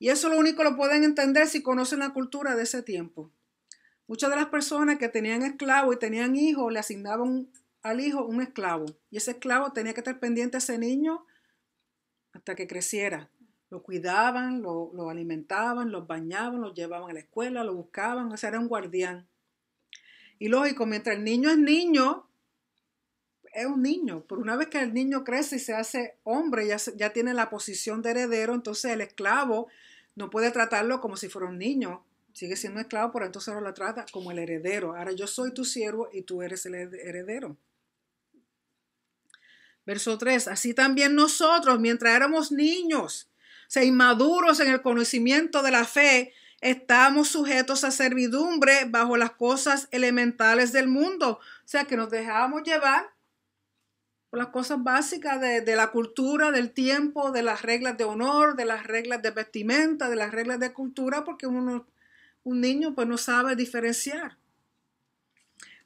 A: Y eso lo único lo pueden entender si conocen la cultura de ese tiempo. Muchas de las personas que tenían esclavos y tenían hijos, le asignaban al hijo un esclavo. Y ese esclavo tenía que estar pendiente a ese niño hasta que creciera. Lo cuidaban, lo alimentaban, los bañaban, los llevaban a la escuela, lo buscaban, o sea, era un guardián. Y lógico, mientras el niño es niño, es un niño, pero una vez que el niño crece y se hace hombre, ya tiene la posición de heredero, entonces el esclavo no puede tratarlo como si fuera un niño, sigue siendo esclavo, pero entonces ahora lo trata como el heredero. Ahora yo soy tu siervo y tú eres el heredero. Verso 3, así también nosotros, mientras éramos niños, o sea, inmaduros en el conocimiento de la fe, estamos sujetos a servidumbre bajo las cosas elementales del mundo. O sea, que nos dejábamos llevar por las cosas básicas de la cultura, del tiempo, de las reglas de honor, de las reglas de vestimenta, de las reglas de cultura, porque un niño pues no sabe diferenciar.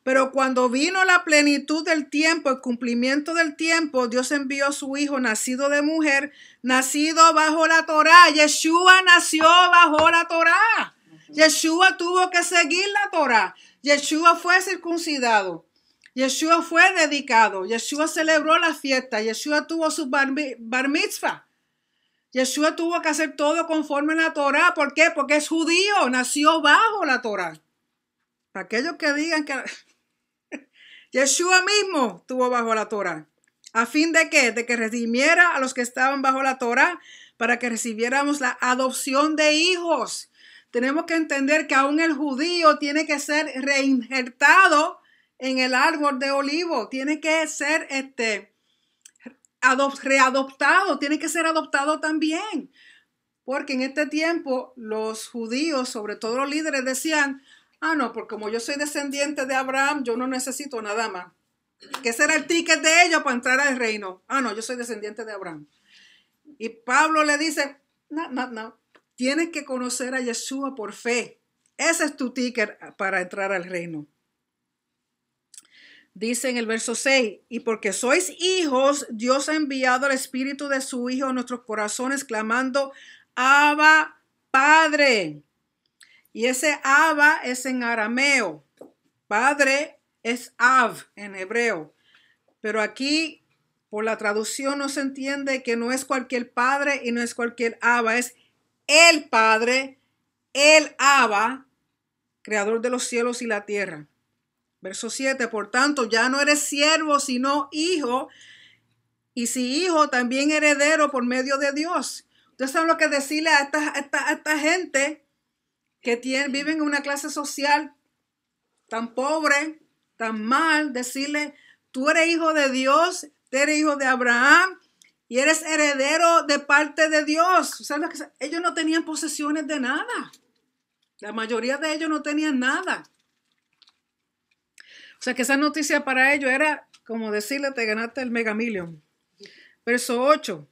A: Pero cuando vino la plenitud del tiempo, el cumplimiento del tiempo, Dios envió a su hijo nacido de mujer, nacido bajo la Torá. Yeshua nació bajo la Torá. Yeshua tuvo que seguir la Torá. Yeshua fue circuncidado. Yeshua fue dedicado. Yeshua celebró la fiesta. Yeshua tuvo su bar mitzvah. Yeshua tuvo que hacer todo conforme a la Torá. ¿Por qué? Porque es judío. Nació bajo la Torá. Para aquellos que digan que Yeshua mismo estuvo bajo la Torá. ¿A fin de qué? De que redimiera a los que estaban bajo la Torá para que recibiéramos la adopción de hijos. Tenemos que entender que aún el judío tiene que ser reinjertado en el árbol de olivo. Tiene que ser readoptado. Tiene que ser adoptado también. Porque en este tiempo los judíos, sobre todo los líderes, decían: ah, no, porque como yo soy descendiente de Abraham, yo no necesito nada más. Que ese era el ticket de ellos para entrar al reino. Ah, no, yo soy descendiente de Abraham. Y Pablo le dice: no. Tienes que conocer a Yeshua por fe. Ese es tu ticket para entrar al reino. Dice en el verso 6, y porque sois hijos, Dios ha enviado el Espíritu de su Hijo a nuestros corazones, clamando: Abba, Padre. Y ese Abba es en arameo. Padre es Av en hebreo. Pero aquí, por la traducción, no se entiende que no es cualquier padre y no es cualquier Abba. Es el Padre, el Abba, creador de los cielos y la tierra. Verso 7, por tanto, ya no eres siervo, sino hijo. Y si hijo, también heredero por medio de Dios. Ustedes saben lo que decirle a esta gente que viven en una clase social tan pobre, tan mal, decirle: tú eres hijo de Dios, eres hijo de Abraham y eres heredero de parte de Dios. O sea, ellos no tenían posesiones de nada. La mayoría de ellos no tenían nada. O sea, que esa noticia para ellos era como decirle: te ganaste el Mega Million. Verso 8.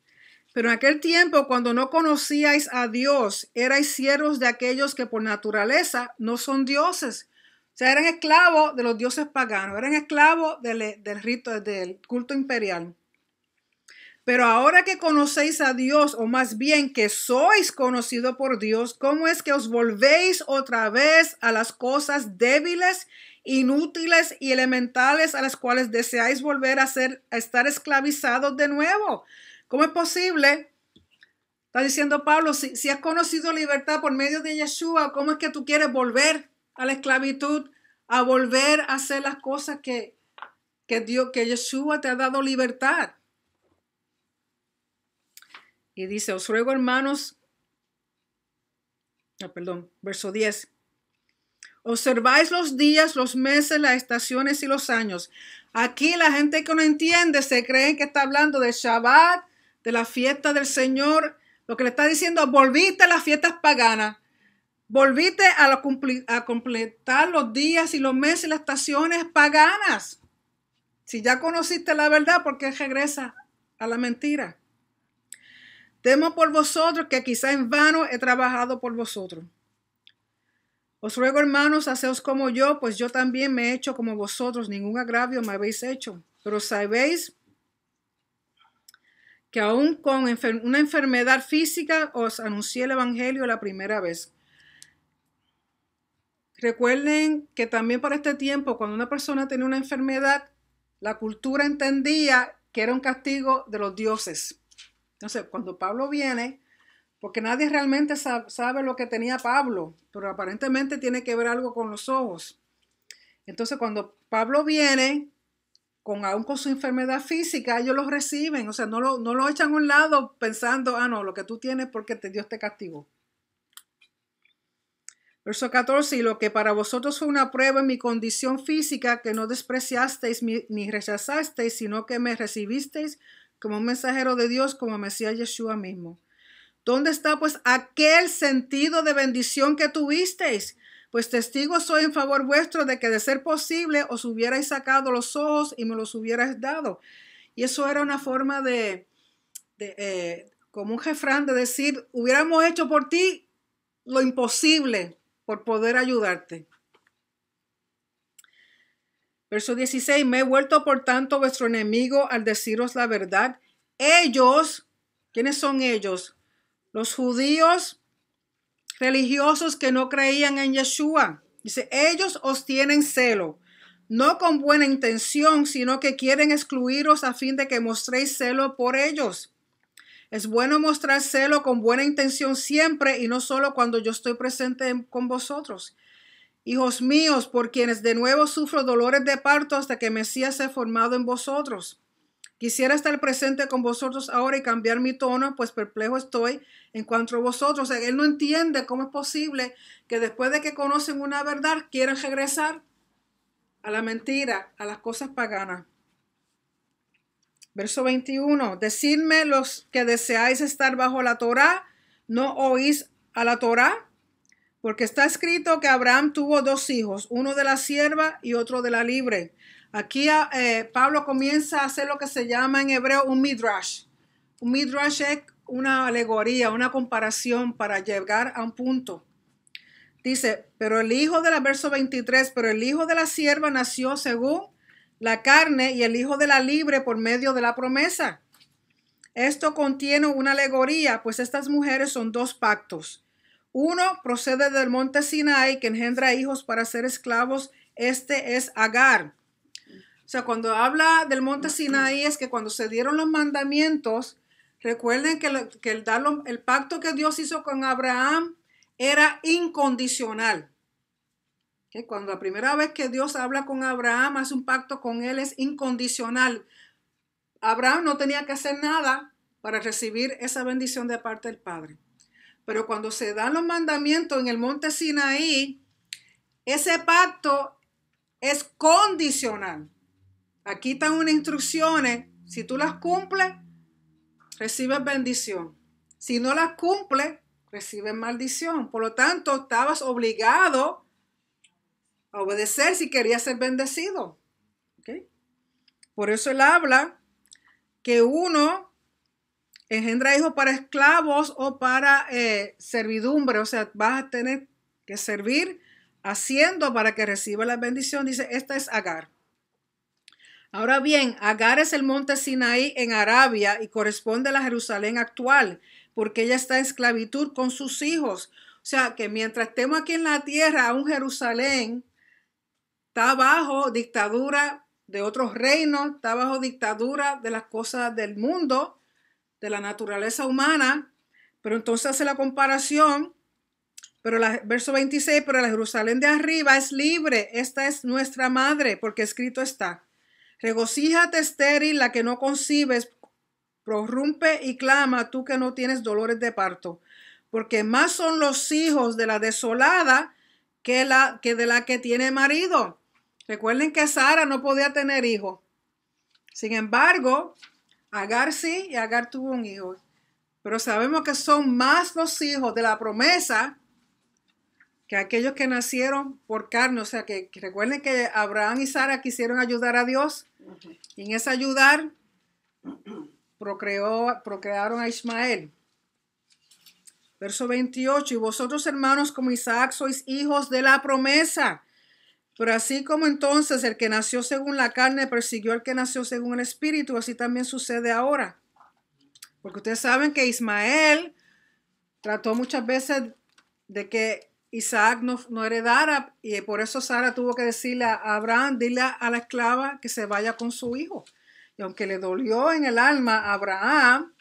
A: Pero en aquel tiempo, cuando no conocíais a Dios, erais siervos de aquellos que por naturaleza no son dioses. O sea, eran esclavos de los dioses paganos, eran esclavos del rito, del culto imperial. Pero ahora que conocéis a Dios, o más bien que sois conocidos por Dios, ¿cómo es que os volvéis otra vez a las cosas débiles, inútiles y elementales a las cuales deseáis volver a estar esclavizados de nuevo? ¿Cómo es posible? Está diciendo Pablo, si has conocido libertad por medio de Yeshua, ¿cómo es que tú quieres volver a la esclavitud, a volver a hacer las cosas que Yeshua te ha dado libertad? Y dice: os ruego, hermanos, verso 10. Observáis los días, los meses, las estaciones y los años. Aquí la gente que no entiende se cree que está hablando de Shabbat, de la fiesta del Señor. Lo que le está diciendo: volviste a las fiestas paganas. Volviste a completar los días y los meses y las estaciones paganas. Si ya conociste la verdad, ¿por qué regresa a la mentira? Temo por vosotros, que quizá en vano he trabajado por vosotros. Os ruego, hermanos, haceos como yo, pues yo también me he hecho como vosotros. Ningún agravio me habéis hecho. Pero sabéis que aún con una enfermedad física os anuncié el evangelio la primera vez. Recuerden que también para este tiempo, cuando una persona tenía una enfermedad, la cultura entendía que era un castigo de los dioses. Entonces, cuando Pablo viene, porque nadie realmente sabe lo que tenía Pablo, pero aparentemente tiene que ver algo con los ojos. Entonces, cuando Pablo viene, aún con su enfermedad física, ellos lo reciben, o sea, no lo echan a un lado pensando, no, lo que tú tienes porque Dios te castigó. Verso 14, y lo que para vosotros fue una prueba en mi condición física, que no despreciasteis ni rechazasteis, sino que me recibisteis como un mensajero de Dios, como Mesías Yeshua mismo. ¿Dónde está pues aquel sentido de bendición que tuvisteis? Pues testigo soy en favor vuestro de que de ser posible os hubierais sacado los ojos y me los hubierais dado. Y eso era una forma como un refrán de decir, hubiéramos hecho por ti lo imposible por poder ayudarte. Verso 16, me he vuelto por tanto vuestro enemigo al deciros la verdad. Ellos, ¿quiénes son ellos? Los judíos religiosos que no creían en Yeshua. Dice, ellos os tienen celo, no con buena intención, sino que quieren excluiros a fin de que mostréis celo por ellos. Es bueno mostrar celo con buena intención siempre y no solo cuando yo estoy presente con vosotros. Hijos míos, por quienes de nuevo sufro dolores de parto hasta que Mesías sea formado en vosotros. Quisiera estar presente con vosotros ahora y cambiar mi tono, pues perplejo estoy en cuanto a vosotros. O sea, él no entiende cómo es posible que después de que conocen una verdad quieran regresar a la mentira, a las cosas paganas. Verso 21. Decidme los que deseáis estar bajo la Torá, ¿no oís a la Torá? Porque está escrito que Abraham tuvo 2 hijos, uno de la sierva y otro de la libre. Aquí Pablo comienza a hacer lo que se llama en hebreo un midrash. Un midrash es una alegoría, una comparación para llegar a un punto. Dice, pero el hijo de la verso 23, pero el hijo de la sierva nació según la carne y el hijo de la libre por medio de la promesa. Esto contiene una alegoría, pues estas mujeres son 2 pactos. Uno procede del monte Sinai, que engendra hijos para ser esclavos. Este es Agar. O sea, cuando habla del monte Sinaí es que cuando se dieron los mandamientos, recuerden que el pacto que Dios hizo con Abraham era incondicional. ¿Okay? Cuando la primera vez que Dios habla con Abraham, hace un pacto con él, es incondicional. Abraham no tenía que hacer nada para recibir esa bendición de parte del Padre. Pero cuando se dan los mandamientos en el monte Sinaí, ese pacto es condicional. Aquí están unas instrucciones. Si tú las cumples, recibes bendición. Si no las cumples, recibes maldición. Por lo tanto, estabas obligado a obedecer si querías ser bendecido. ¿Okay? Por eso él habla que uno engendra hijos para esclavos o para servidumbre. O sea, vas a tener que servir haciendo para que reciba la bendición. Dice, esta es Agar. Ahora bien, Agar es el monte Sinaí en Arabia y corresponde a la Jerusalén actual, porque ella está en esclavitud con sus hijos. O sea, que mientras estemos aquí en la tierra, aún Jerusalén está bajo dictadura de otros reinos, está bajo dictadura de las cosas del mundo, de la naturaleza humana. Pero entonces hace la comparación, pero verso 26, pero la Jerusalén de arriba es libre, esta es nuestra madre, porque escrito está, regocíjate estéril, la que no concibes, prorrumpe y clama tú que no tienes dolores de parto, porque más son los hijos de la desolada que de la que tiene marido. Recuerden que Sara no podía tener hijos. Sin embargo, Agar sí, y Agar tuvo un hijo. Pero sabemos que son más los hijos de la promesa que aquellos que nacieron por carne. O sea, que recuerden que Abraham y Sara quisieron ayudar a Dios. Y en ese ayudar procrearon a Ismael. Verso 28, y vosotros hermanos como Isaac sois hijos de la promesa. Pero así como entonces el que nació según la carne persiguió al que nació según el espíritu, así también sucede ahora. Porque ustedes saben que Ismael trató muchas veces de que Isaac no heredara, y por eso Sara tuvo que decirle a Abraham, dile a la esclava que se vaya con su hijo. Y aunque le dolió en el alma a Abraham,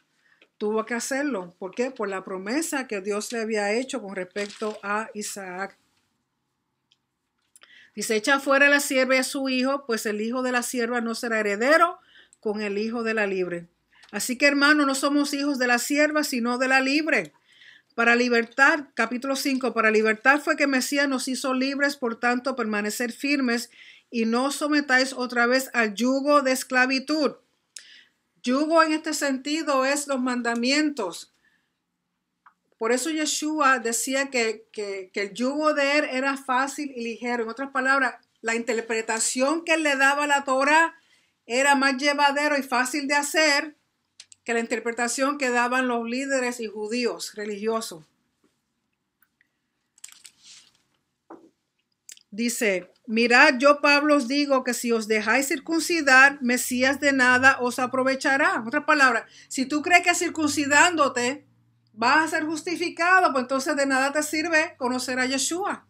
A: tuvo que hacerlo. ¿Por qué? Por la promesa que Dios le había hecho con respecto a Isaac. Dice, echa fuera a la sierva y a su hijo, pues el hijo de la sierva no será heredero con el hijo de la libre. Así que, hermanos, no somos hijos de la sierva, sino de la libre. Para libertad, capítulo 5, para libertad fue que Mesías nos hizo libres, por tanto, permanecer firmes y no os sometáis otra vez al yugo de esclavitud. Yugo en este sentido es los mandamientos. Por eso Yeshua decía que el yugo de él era fácil y ligero. En otras palabras, la interpretación que él le daba a la Torah era más llevadero y fácil de hacer que la interpretación que daban los líderes y judíos religiosos. Dice, mirad, yo Pablo os digo que si os dejáis circuncidar, Mesías de nada os aprovechará. En otras palabras, si tú crees que circuncidándote vas a ser justificado, pues entonces de nada te sirve conocer a Yeshua.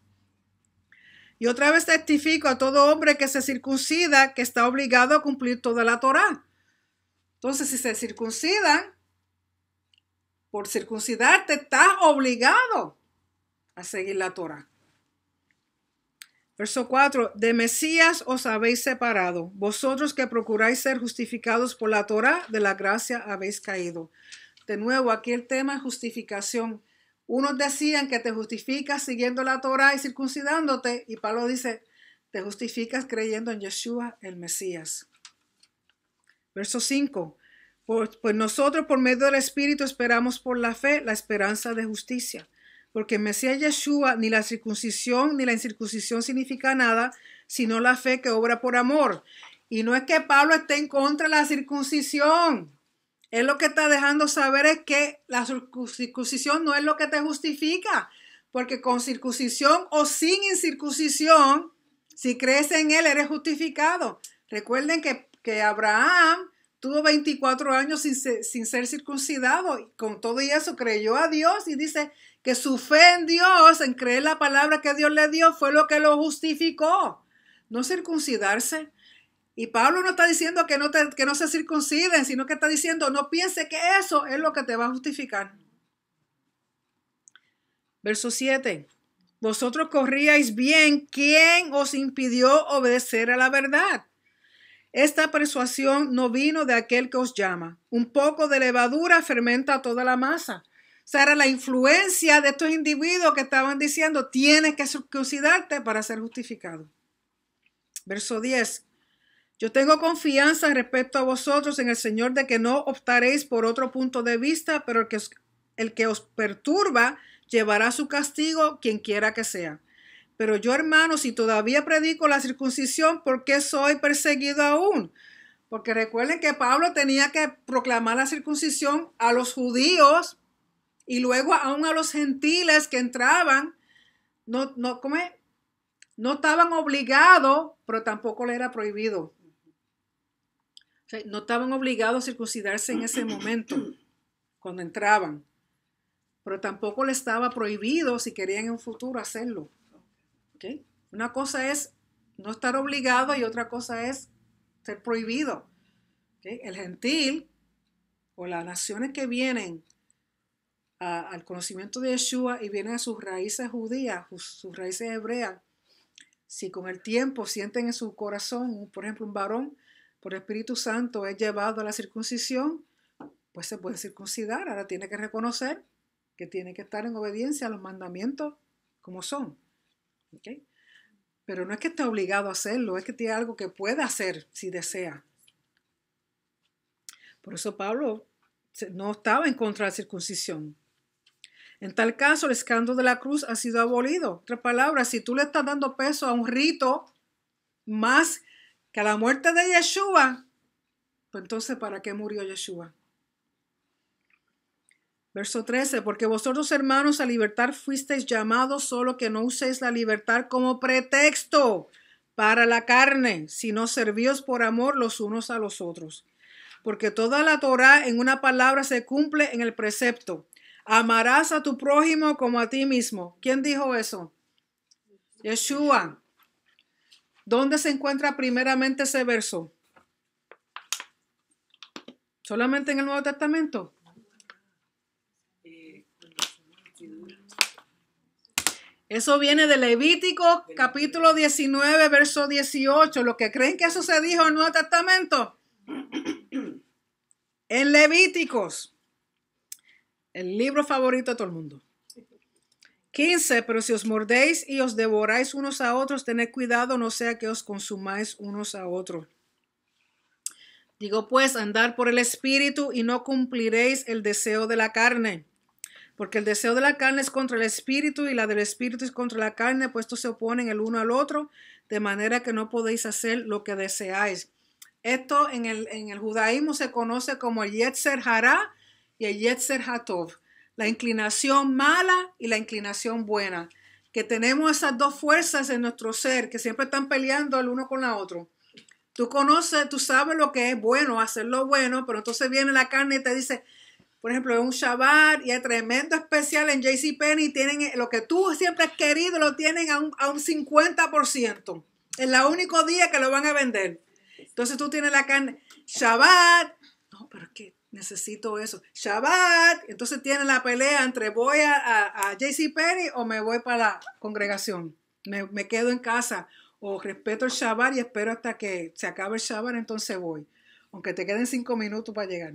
A: Y otra vez testifico a todo hombre que se circuncida que está obligado a cumplir toda la Torá. Entonces, si se circuncidan, por circuncidarte, estás obligado a seguir la Torá. Verso 4, de Mesías os habéis separado, vosotros que procuráis ser justificados por la Torá, de la gracia habéis caído. De nuevo, aquí el tema es justificación. Unos decían que te justificas siguiendo la Torá y circuncidándote, y Pablo dice, te justificas creyendo en Yeshua, el Mesías. Verso 5, pues nosotros por medio del Espíritu esperamos por la fe la esperanza de justicia. Porque en Mesías Yeshua ni la circuncisión ni la incircuncisión significa nada, sino la fe que obra por amor. Y no es que Pablo esté en contra de la circuncisión. Él lo que está dejando saber es que la circuncisión no es lo que te justifica. Porque con circuncisión o sin incircuncisión, si crees en él, eres justificado. Recuerden que Abraham tuvo 24 años sin ser circuncidado. Y con todo y eso creyó a Dios y dice que su fe en Dios, en creer la palabra que Dios le dio, fue lo que lo justificó. No circuncidarse. Y Pablo no está diciendo que no se circunciden, sino que está diciendo no piense que eso es lo que te va a justificar. Verso 7. Vosotros corríais bien. ¿Quién os impidió obedecer a la verdad? Esta persuasión no vino de aquel que os llama. Un poco de levadura fermenta toda la masa. O sea, era la influencia de estos individuos que estaban diciendo, tienes que circuncidarte para ser justificado. Verso 10. Yo tengo confianza respecto a vosotros en el Señor de que no optaréis por otro punto de vista, pero el que os perturba llevará su castigo, quien quiera que sea. Pero yo, hermanos, si todavía predico la circuncisión, ¿por qué soy perseguido aún? Porque recuerden que Pablo tenía que proclamar la circuncisión a los judíos y luego aún a los gentiles que entraban. No estaban obligados, pero tampoco le era prohibido. O sea, no estaban obligados a circuncidarse en ese momento, cuando entraban. Pero tampoco le estaba prohibido si querían en un futuro hacerlo. ¿Okay? Una cosa es no estar obligado y otra cosa es ser prohibido. ¿Okay? El gentil o las naciones que vienen al conocimiento de Yeshua y vienen a sus raíces judías, sus raíces hebreas, si con el tiempo sienten en su corazón, por ejemplo, un varón por el Espíritu Santo es llevado a la circuncisión, pues se puede circuncidar. Ahora tiene que reconocer que tiene que estar en obediencia a los mandamientos como son. ¿Okay? Pero no es que esté obligado a hacerlo, es que tiene algo que puede hacer si desea. Por eso Pablo no estaba en contra de la circuncisión. En tal caso, el escándalo de la cruz ha sido abolido. En otras palabras, si tú le estás dando peso a un rito más que a la muerte de Yeshua, pues entonces, ¿para qué murió Yeshua? Verso 13, porque vosotros, hermanos, a libertad fuisteis llamados, solo que no uséis la libertad como pretexto para la carne, sino servíos por amor los unos a los otros. Porque toda la Torá en una palabra se cumple en el precepto. Amarás a tu prójimo como a ti mismo. ¿Quién dijo eso? Yeshua. ¿Dónde se encuentra primeramente ese verso? ¿Solamente en el Nuevo Testamento? Eso viene de Levítico, capítulo 19, verso 18. Los que creen que eso se dijo en el Nuevo Testamento, en Levíticos, el libro favorito de todo el mundo. 15, pero si os mordéis y os devoráis unos a otros, tened cuidado, no sea que os consumáis unos a otros. Digo pues, andar por el Espíritu y no cumpliréis el deseo de la carne. Porque el deseo de la carne es contra el Espíritu y la del Espíritu es contra la carne, pues estos se oponen el uno al otro, de manera que no podéis hacer lo que deseáis. Esto en el judaísmo se conoce como el Yetzer Hará y el Yetzer Hatov. La inclinación mala y la inclinación buena. Que tenemos esas dos fuerzas en nuestro ser que siempre están peleando el uno con la otra. Tú conoces, tú sabes lo que es bueno, hacer lo bueno, pero entonces viene la carne y te dice, por ejemplo, es un Shabbat y es tremendo especial en JCPenney, tienen lo que tú siempre has querido, lo tienen a un 50%. Es el único día que lo van a vender. Entonces tú tienes la carne, Shabbat, no, pero es que necesito eso, Shabbat, entonces tienes la pelea entre voy a JCPenney o me voy para la congregación, me quedo en casa o respeto el Shabbat y espero hasta que se acabe el Shabbat, entonces voy, aunque te queden 5 minutos para llegar.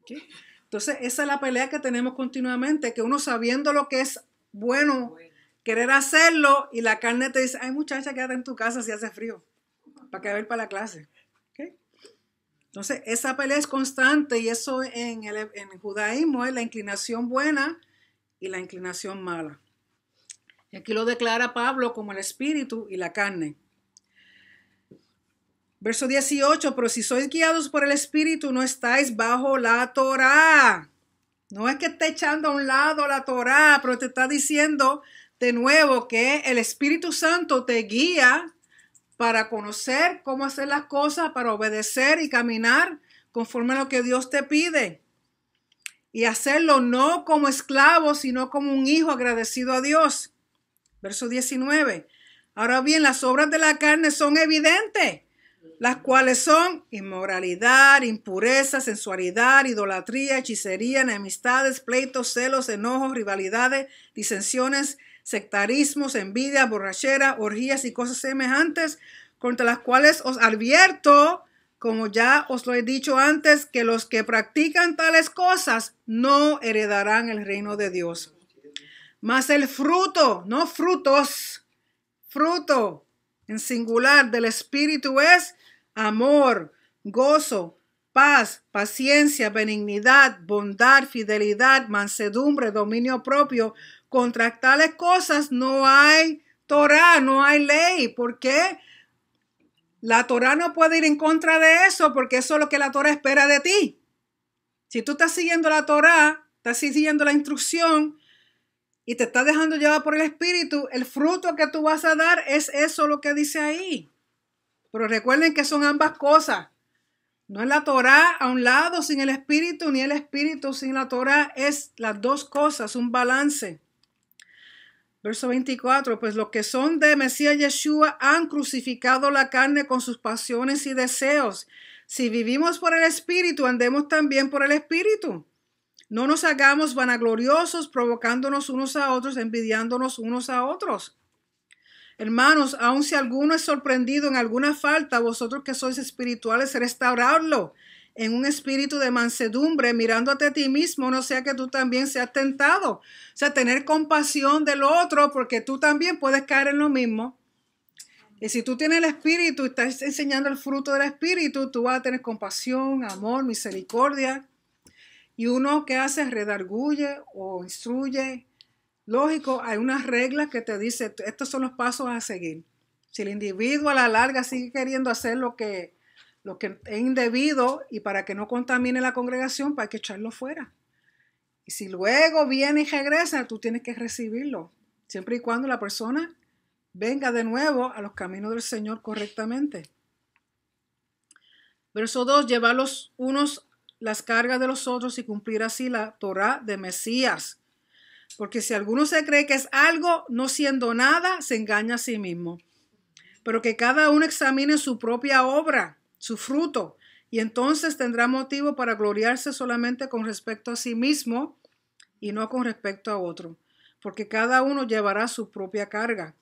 A: ¿Okay? Entonces esa es la pelea que tenemos continuamente, que uno sabiendo lo que es bueno, querer hacerlo y la carne te dice, ay muchacha, quédate en tu casa si hace frío, para que ir para la clase. ¿Okay? Entonces esa pelea es constante y eso en el judaísmo es la inclinación buena y la inclinación mala. Y aquí lo declara Pablo como el espíritu y la carne. Verso 18, pero si sois guiados por el Espíritu, no estáis bajo la Torá. No es que esté echando a un lado la Torá, pero te está diciendo de nuevo que el Espíritu Santo te guía para conocer cómo hacer las cosas, para obedecer y caminar conforme a lo que Dios te pide. Y hacerlo no como esclavo, sino como un hijo agradecido a Dios. Verso 19. Ahora bien, las obras de la carne son evidentes, las cuales son inmoralidad, impureza, sensualidad, idolatría, hechicería, enemistades, pleitos, celos, enojos, rivalidades, disensiones, sectarismos, envidia, borrachera, orgías y cosas semejantes, contra las cuales os advierto, como ya os lo he dicho antes, que los que practican tales cosas no heredarán el reino de Dios. Mas el fruto, no frutos, fruto en singular del Espíritu es amor, gozo, paz, paciencia, benignidad, bondad, fidelidad, mansedumbre, dominio propio. Contra tales cosas no hay Torá, no hay ley. ¿Por qué? La Torá no puede ir en contra de eso porque eso es lo que la Torá espera de ti. Si tú estás siguiendo la Torá, estás siguiendo la instrucción y te estás dejando llevar por el Espíritu, el fruto que tú vas a dar es eso lo que dice ahí. Pero recuerden que son ambas cosas. No es la Torá a un lado sin el Espíritu, ni el Espíritu sin la Torá. Es las dos cosas, un balance. Verso 24, pues los que son de Mesías Yeshua han crucificado la carne con sus pasiones y deseos. Si vivimos por el Espíritu, andemos también por el Espíritu. No nos hagamos vanagloriosos, provocándonos unos a otros, envidiándonos unos a otros. Hermanos, aun si alguno es sorprendido en alguna falta, vosotros que sois espirituales, restauradlo en un espíritu de mansedumbre, mirándote a ti mismo, no sea que tú también seas tentado. O sea, tener compasión del otro, porque tú también puedes caer en lo mismo. Y si tú tienes el espíritu y estás enseñando el fruto del espíritu, tú vas a tener compasión, amor, misericordia. Y uno que hace redarguye o instruye. Lógico, hay unas reglas que te dicen, estos son los pasos a seguir. Si el individuo a la larga sigue queriendo hacer lo que es indebido y para que no contamine la congregación, pues hay que echarlo fuera. Y si luego viene y regresa, tú tienes que recibirlo, siempre y cuando la persona venga de nuevo a los caminos del Señor correctamente. Verso 2, llevar los unos las cargas de los otros y cumplir así la Torá de Mesías. Porque si alguno se cree que es algo, no siendo nada, se engaña a sí mismo. Pero que cada uno examine su propia obra, su fruto, y entonces tendrá motivo para gloriarse solamente con respecto a sí mismo y no con respecto a otro. porque cada uno llevará su propia carga.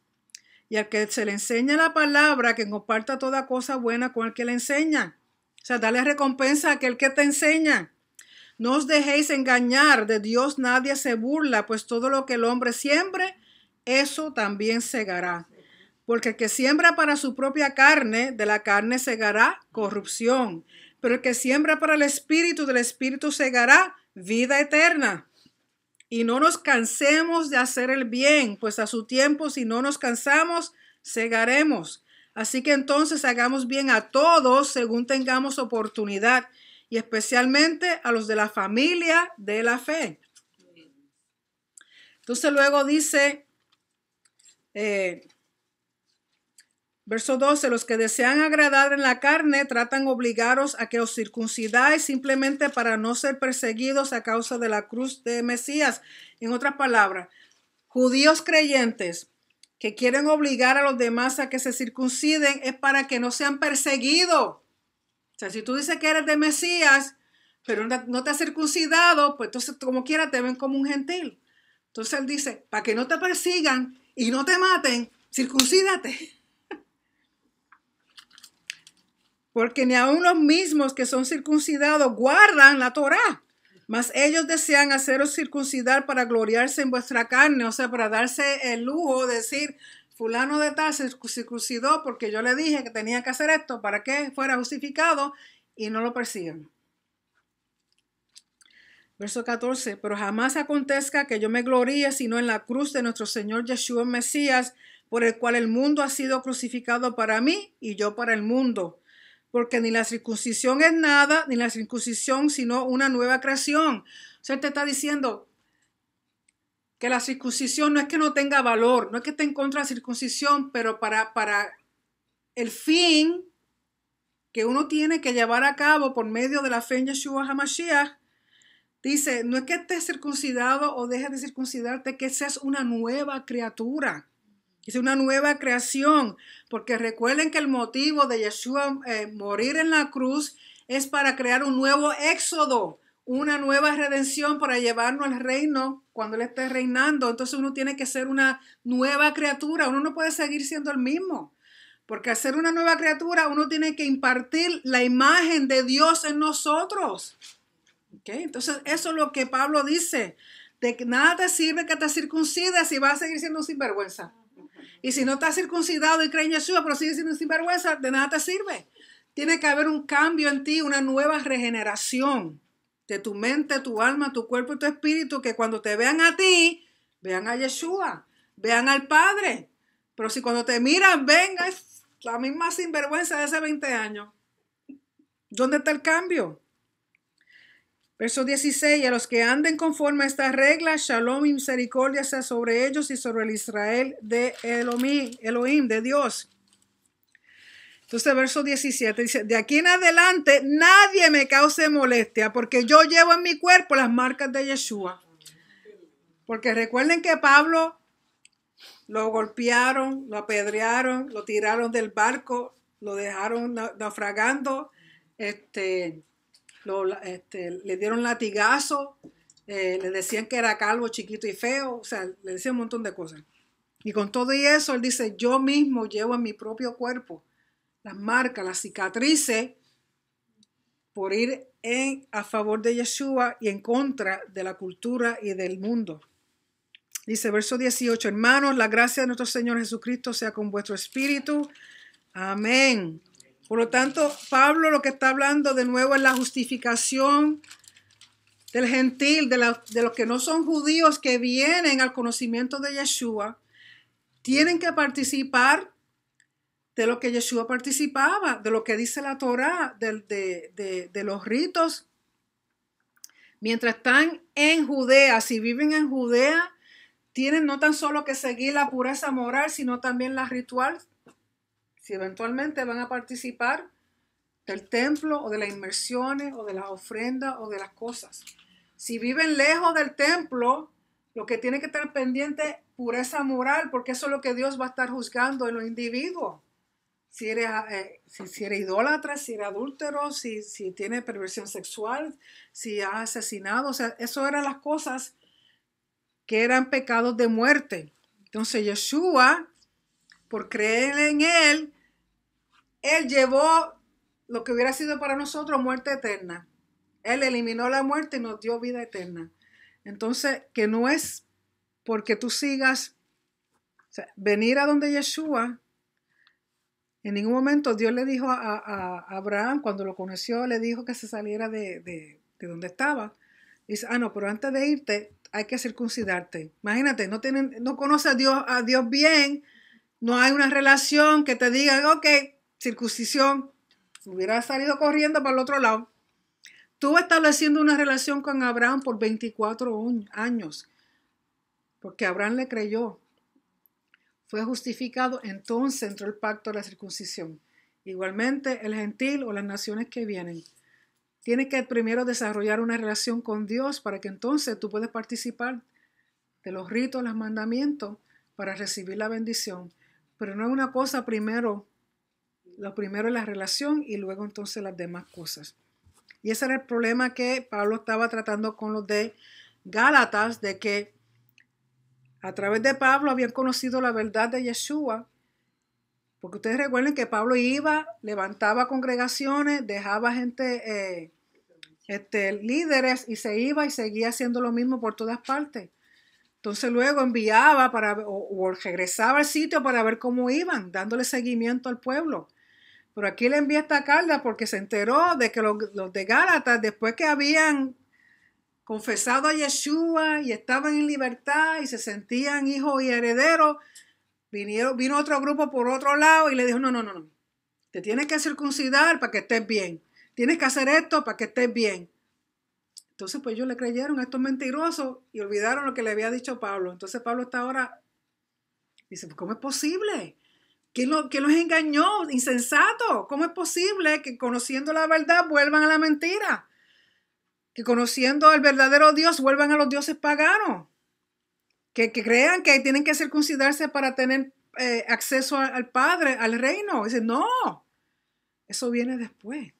A: Y al que se le enseña la palabra, que comparta toda cosa buena con el que le enseña. O sea, dale recompensa a aquel que te enseña. No os dejéis engañar, de Dios nadie se burla, pues todo lo que el hombre siembre, eso también segará. Porque el que siembra para su propia carne, de la carne segará corrupción. Pero el que siembra para el espíritu, del espíritu segará vida eterna. Y no nos cansemos de hacer el bien, pues a su tiempo, si no nos cansamos, segaremos. Así que entonces hagamos bien a todos según tengamos oportunidad, y especialmente a los de la familia de la fe. Entonces luego dice, verso 12, los que desean agradar en la carne tratan de obligaros a que os circuncidáis simplemente para no ser perseguidos a causa de la cruz de Mesías. En otras palabras, judíos creyentes que quieren obligar a los demás a que se circunciden es para que no sean perseguidos. O sea, si tú dices que eres de Mesías, pero no te has circuncidado, pues entonces como quiera te ven como un gentil. Entonces él dice, para que no te persigan y no te maten, circuncídate. Porque ni aun los mismos que son circuncidados guardan la Torá, mas ellos desean haceros circuncidar para gloriarse en vuestra carne, o sea, para darse el lujo de decir, fulano de tal se circuncidó porque yo le dije que tenía que hacer esto para que fuera justificado y no lo persigan. Verso 14, pero jamás acontezca que yo me gloríe sino en la cruz de nuestro Señor Yeshua Mesías, por el cual el mundo ha sido crucificado para mí y yo para el mundo. Porque ni la circuncisión es nada, ni la circuncisión sino una nueva creación. O sea, él te está diciendo que la circuncisión no es que no tenga valor, no es que esté en contra de la circuncisión, pero para el fin que uno tiene que llevar a cabo por medio de la fe en Yeshua HaMashiach, dice, no es que estés circuncidado o dejes de circuncidarte, que seas una nueva criatura. Es una nueva creación, porque recuerden que el motivo de Yeshua morir en la cruz es para crear un nuevo éxodo, una nueva redención para llevarnos al reino cuando Él esté reinando. Entonces uno tiene que ser una nueva criatura, uno no puede seguir siendo el mismo, porque al ser una nueva criatura uno tiene que impartir la imagen de Dios en nosotros. ¿Okay? Entonces eso es lo que Pablo dice, de que nada te sirve que te circuncides si vas a seguir siendo un sinvergüenza. Y si no estás circuncidado y crees en Yeshua, pero sigues siendo sinvergüenza, de nada te sirve. Tiene que haber un cambio en ti, una nueva regeneración de tu mente, tu alma, tu cuerpo y tu espíritu, que cuando te vean a ti, vean a Yeshua, vean al Padre. Pero si cuando te miran, venga, es la misma sinvergüenza de hace 20 años. ¿Dónde está el cambio? Verso 16, a los que anden conforme a estas reglas, shalom y misericordia sea sobre ellos y sobre el Israel de Elohim, de Dios. Entonces, verso 17 dice, de aquí en adelante nadie me cause molestia, porque yo llevo en mi cuerpo las marcas de Yeshua. Porque recuerden que Pablo lo golpearon, lo apedrearon, lo tiraron del barco, lo dejaron naufragando, le dieron latigazo, le decían que era calvo, chiquito y feo, o sea, le decían un montón de cosas. Y con todo y eso, él dice, yo mismo llevo en mi propio cuerpo las marcas, las cicatrices, por ir a favor de Yeshua y en contra de la cultura y del mundo. Dice verso 18, hermanos, la gracia de nuestro Señor Jesucristo sea con vuestro espíritu. Amén. Por lo tanto, Pablo lo que está hablando de nuevo es la justificación del gentil, de los que no son judíos que vienen al conocimiento de Yeshua, tienen que participar de lo que Yeshua participaba, de lo que dice la Torá, de los ritos. Mientras están en Judea, si viven en Judea, tienen no tan solo que seguir la pureza moral, sino también la ritual. Si eventualmente van a participar del templo o de las inmersiones o de las ofrendas o de las cosas. Si viven lejos del templo, lo que tiene que estar pendiente es pureza moral, porque eso es lo que Dios va a estar juzgando en los individuos. Si eres idólatra, si eres adúltero, si tienes perversión sexual, si has asesinado, o sea, eso eran las cosas que eran pecados de muerte. Entonces Yeshua, por creer en él llevó lo que hubiera sido para nosotros muerte eterna. Él eliminó la muerte y nos dio vida eterna. Entonces, que no es porque tú sigas, o sea, venir a donde Yeshua. En ningún momento Dios le dijo a Abraham, cuando lo conoció, le dijo que se saliera de donde estaba. Dice, no, pero antes de irte hay que circuncidarte. Imagínate, no conoces a Dios bien, no hay una relación que te diga, ok, circuncisión, hubiera salido corriendo para el otro lado. Estuvo estableciendo una relación con Abraham por 24 años, porque Abraham le creyó. Fue justificado, entonces entró el pacto de la circuncisión. Igualmente, el gentil o las naciones que vienen, tiene que primero desarrollar una relación con Dios para que entonces tú puedas participar de los ritos, los mandamientos, para recibir la bendición. Pero no es una cosa primero, lo primero es la relación y luego entonces las demás cosas. Y ese era el problema que Pablo estaba tratando con los de Gálatas, de que a través de Pablo habían conocido la verdad de Yeshua, porque ustedes recuerden que Pablo iba, levantaba congregaciones, dejaba gente, líderes, y se iba y seguía haciendo lo mismo por todas partes. Entonces luego enviaba o regresaba al sitio para ver cómo iban, dándole seguimiento al pueblo. Pero aquí le envía esta carta porque se enteró de que los de Gálatas, después que habían confesado a Yeshua y estaban en libertad y se sentían hijos y herederos, vino otro grupo por otro lado y le dijo, no, te tienes que circuncidar para que estés bien, tienes que hacer esto para que estés bien. Entonces pues ellos le creyeron a estos mentirosos y olvidaron lo que le había dicho Pablo. Entonces Pablo está ahora, dice, ¿cómo es posible? ¿Quién los engañó? Insensato. ¿Cómo es posible que conociendo la verdad vuelvan a la mentira? Que conociendo al verdadero Dios vuelvan a los dioses paganos. Que crean que tienen que circuncidarse para tener acceso al Padre, al reino. Dice, no, eso viene después.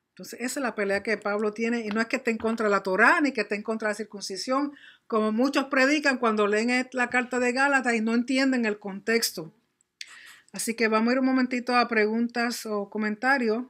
A: Entonces esa es la pelea que Pablo tiene, y no es que esté en contra de la Torá ni que esté en contra de la circuncisión, como muchos predican cuando leen la carta de Gálatas y no entienden el contexto. Así que vamos a ir un momentito a preguntas o comentarios.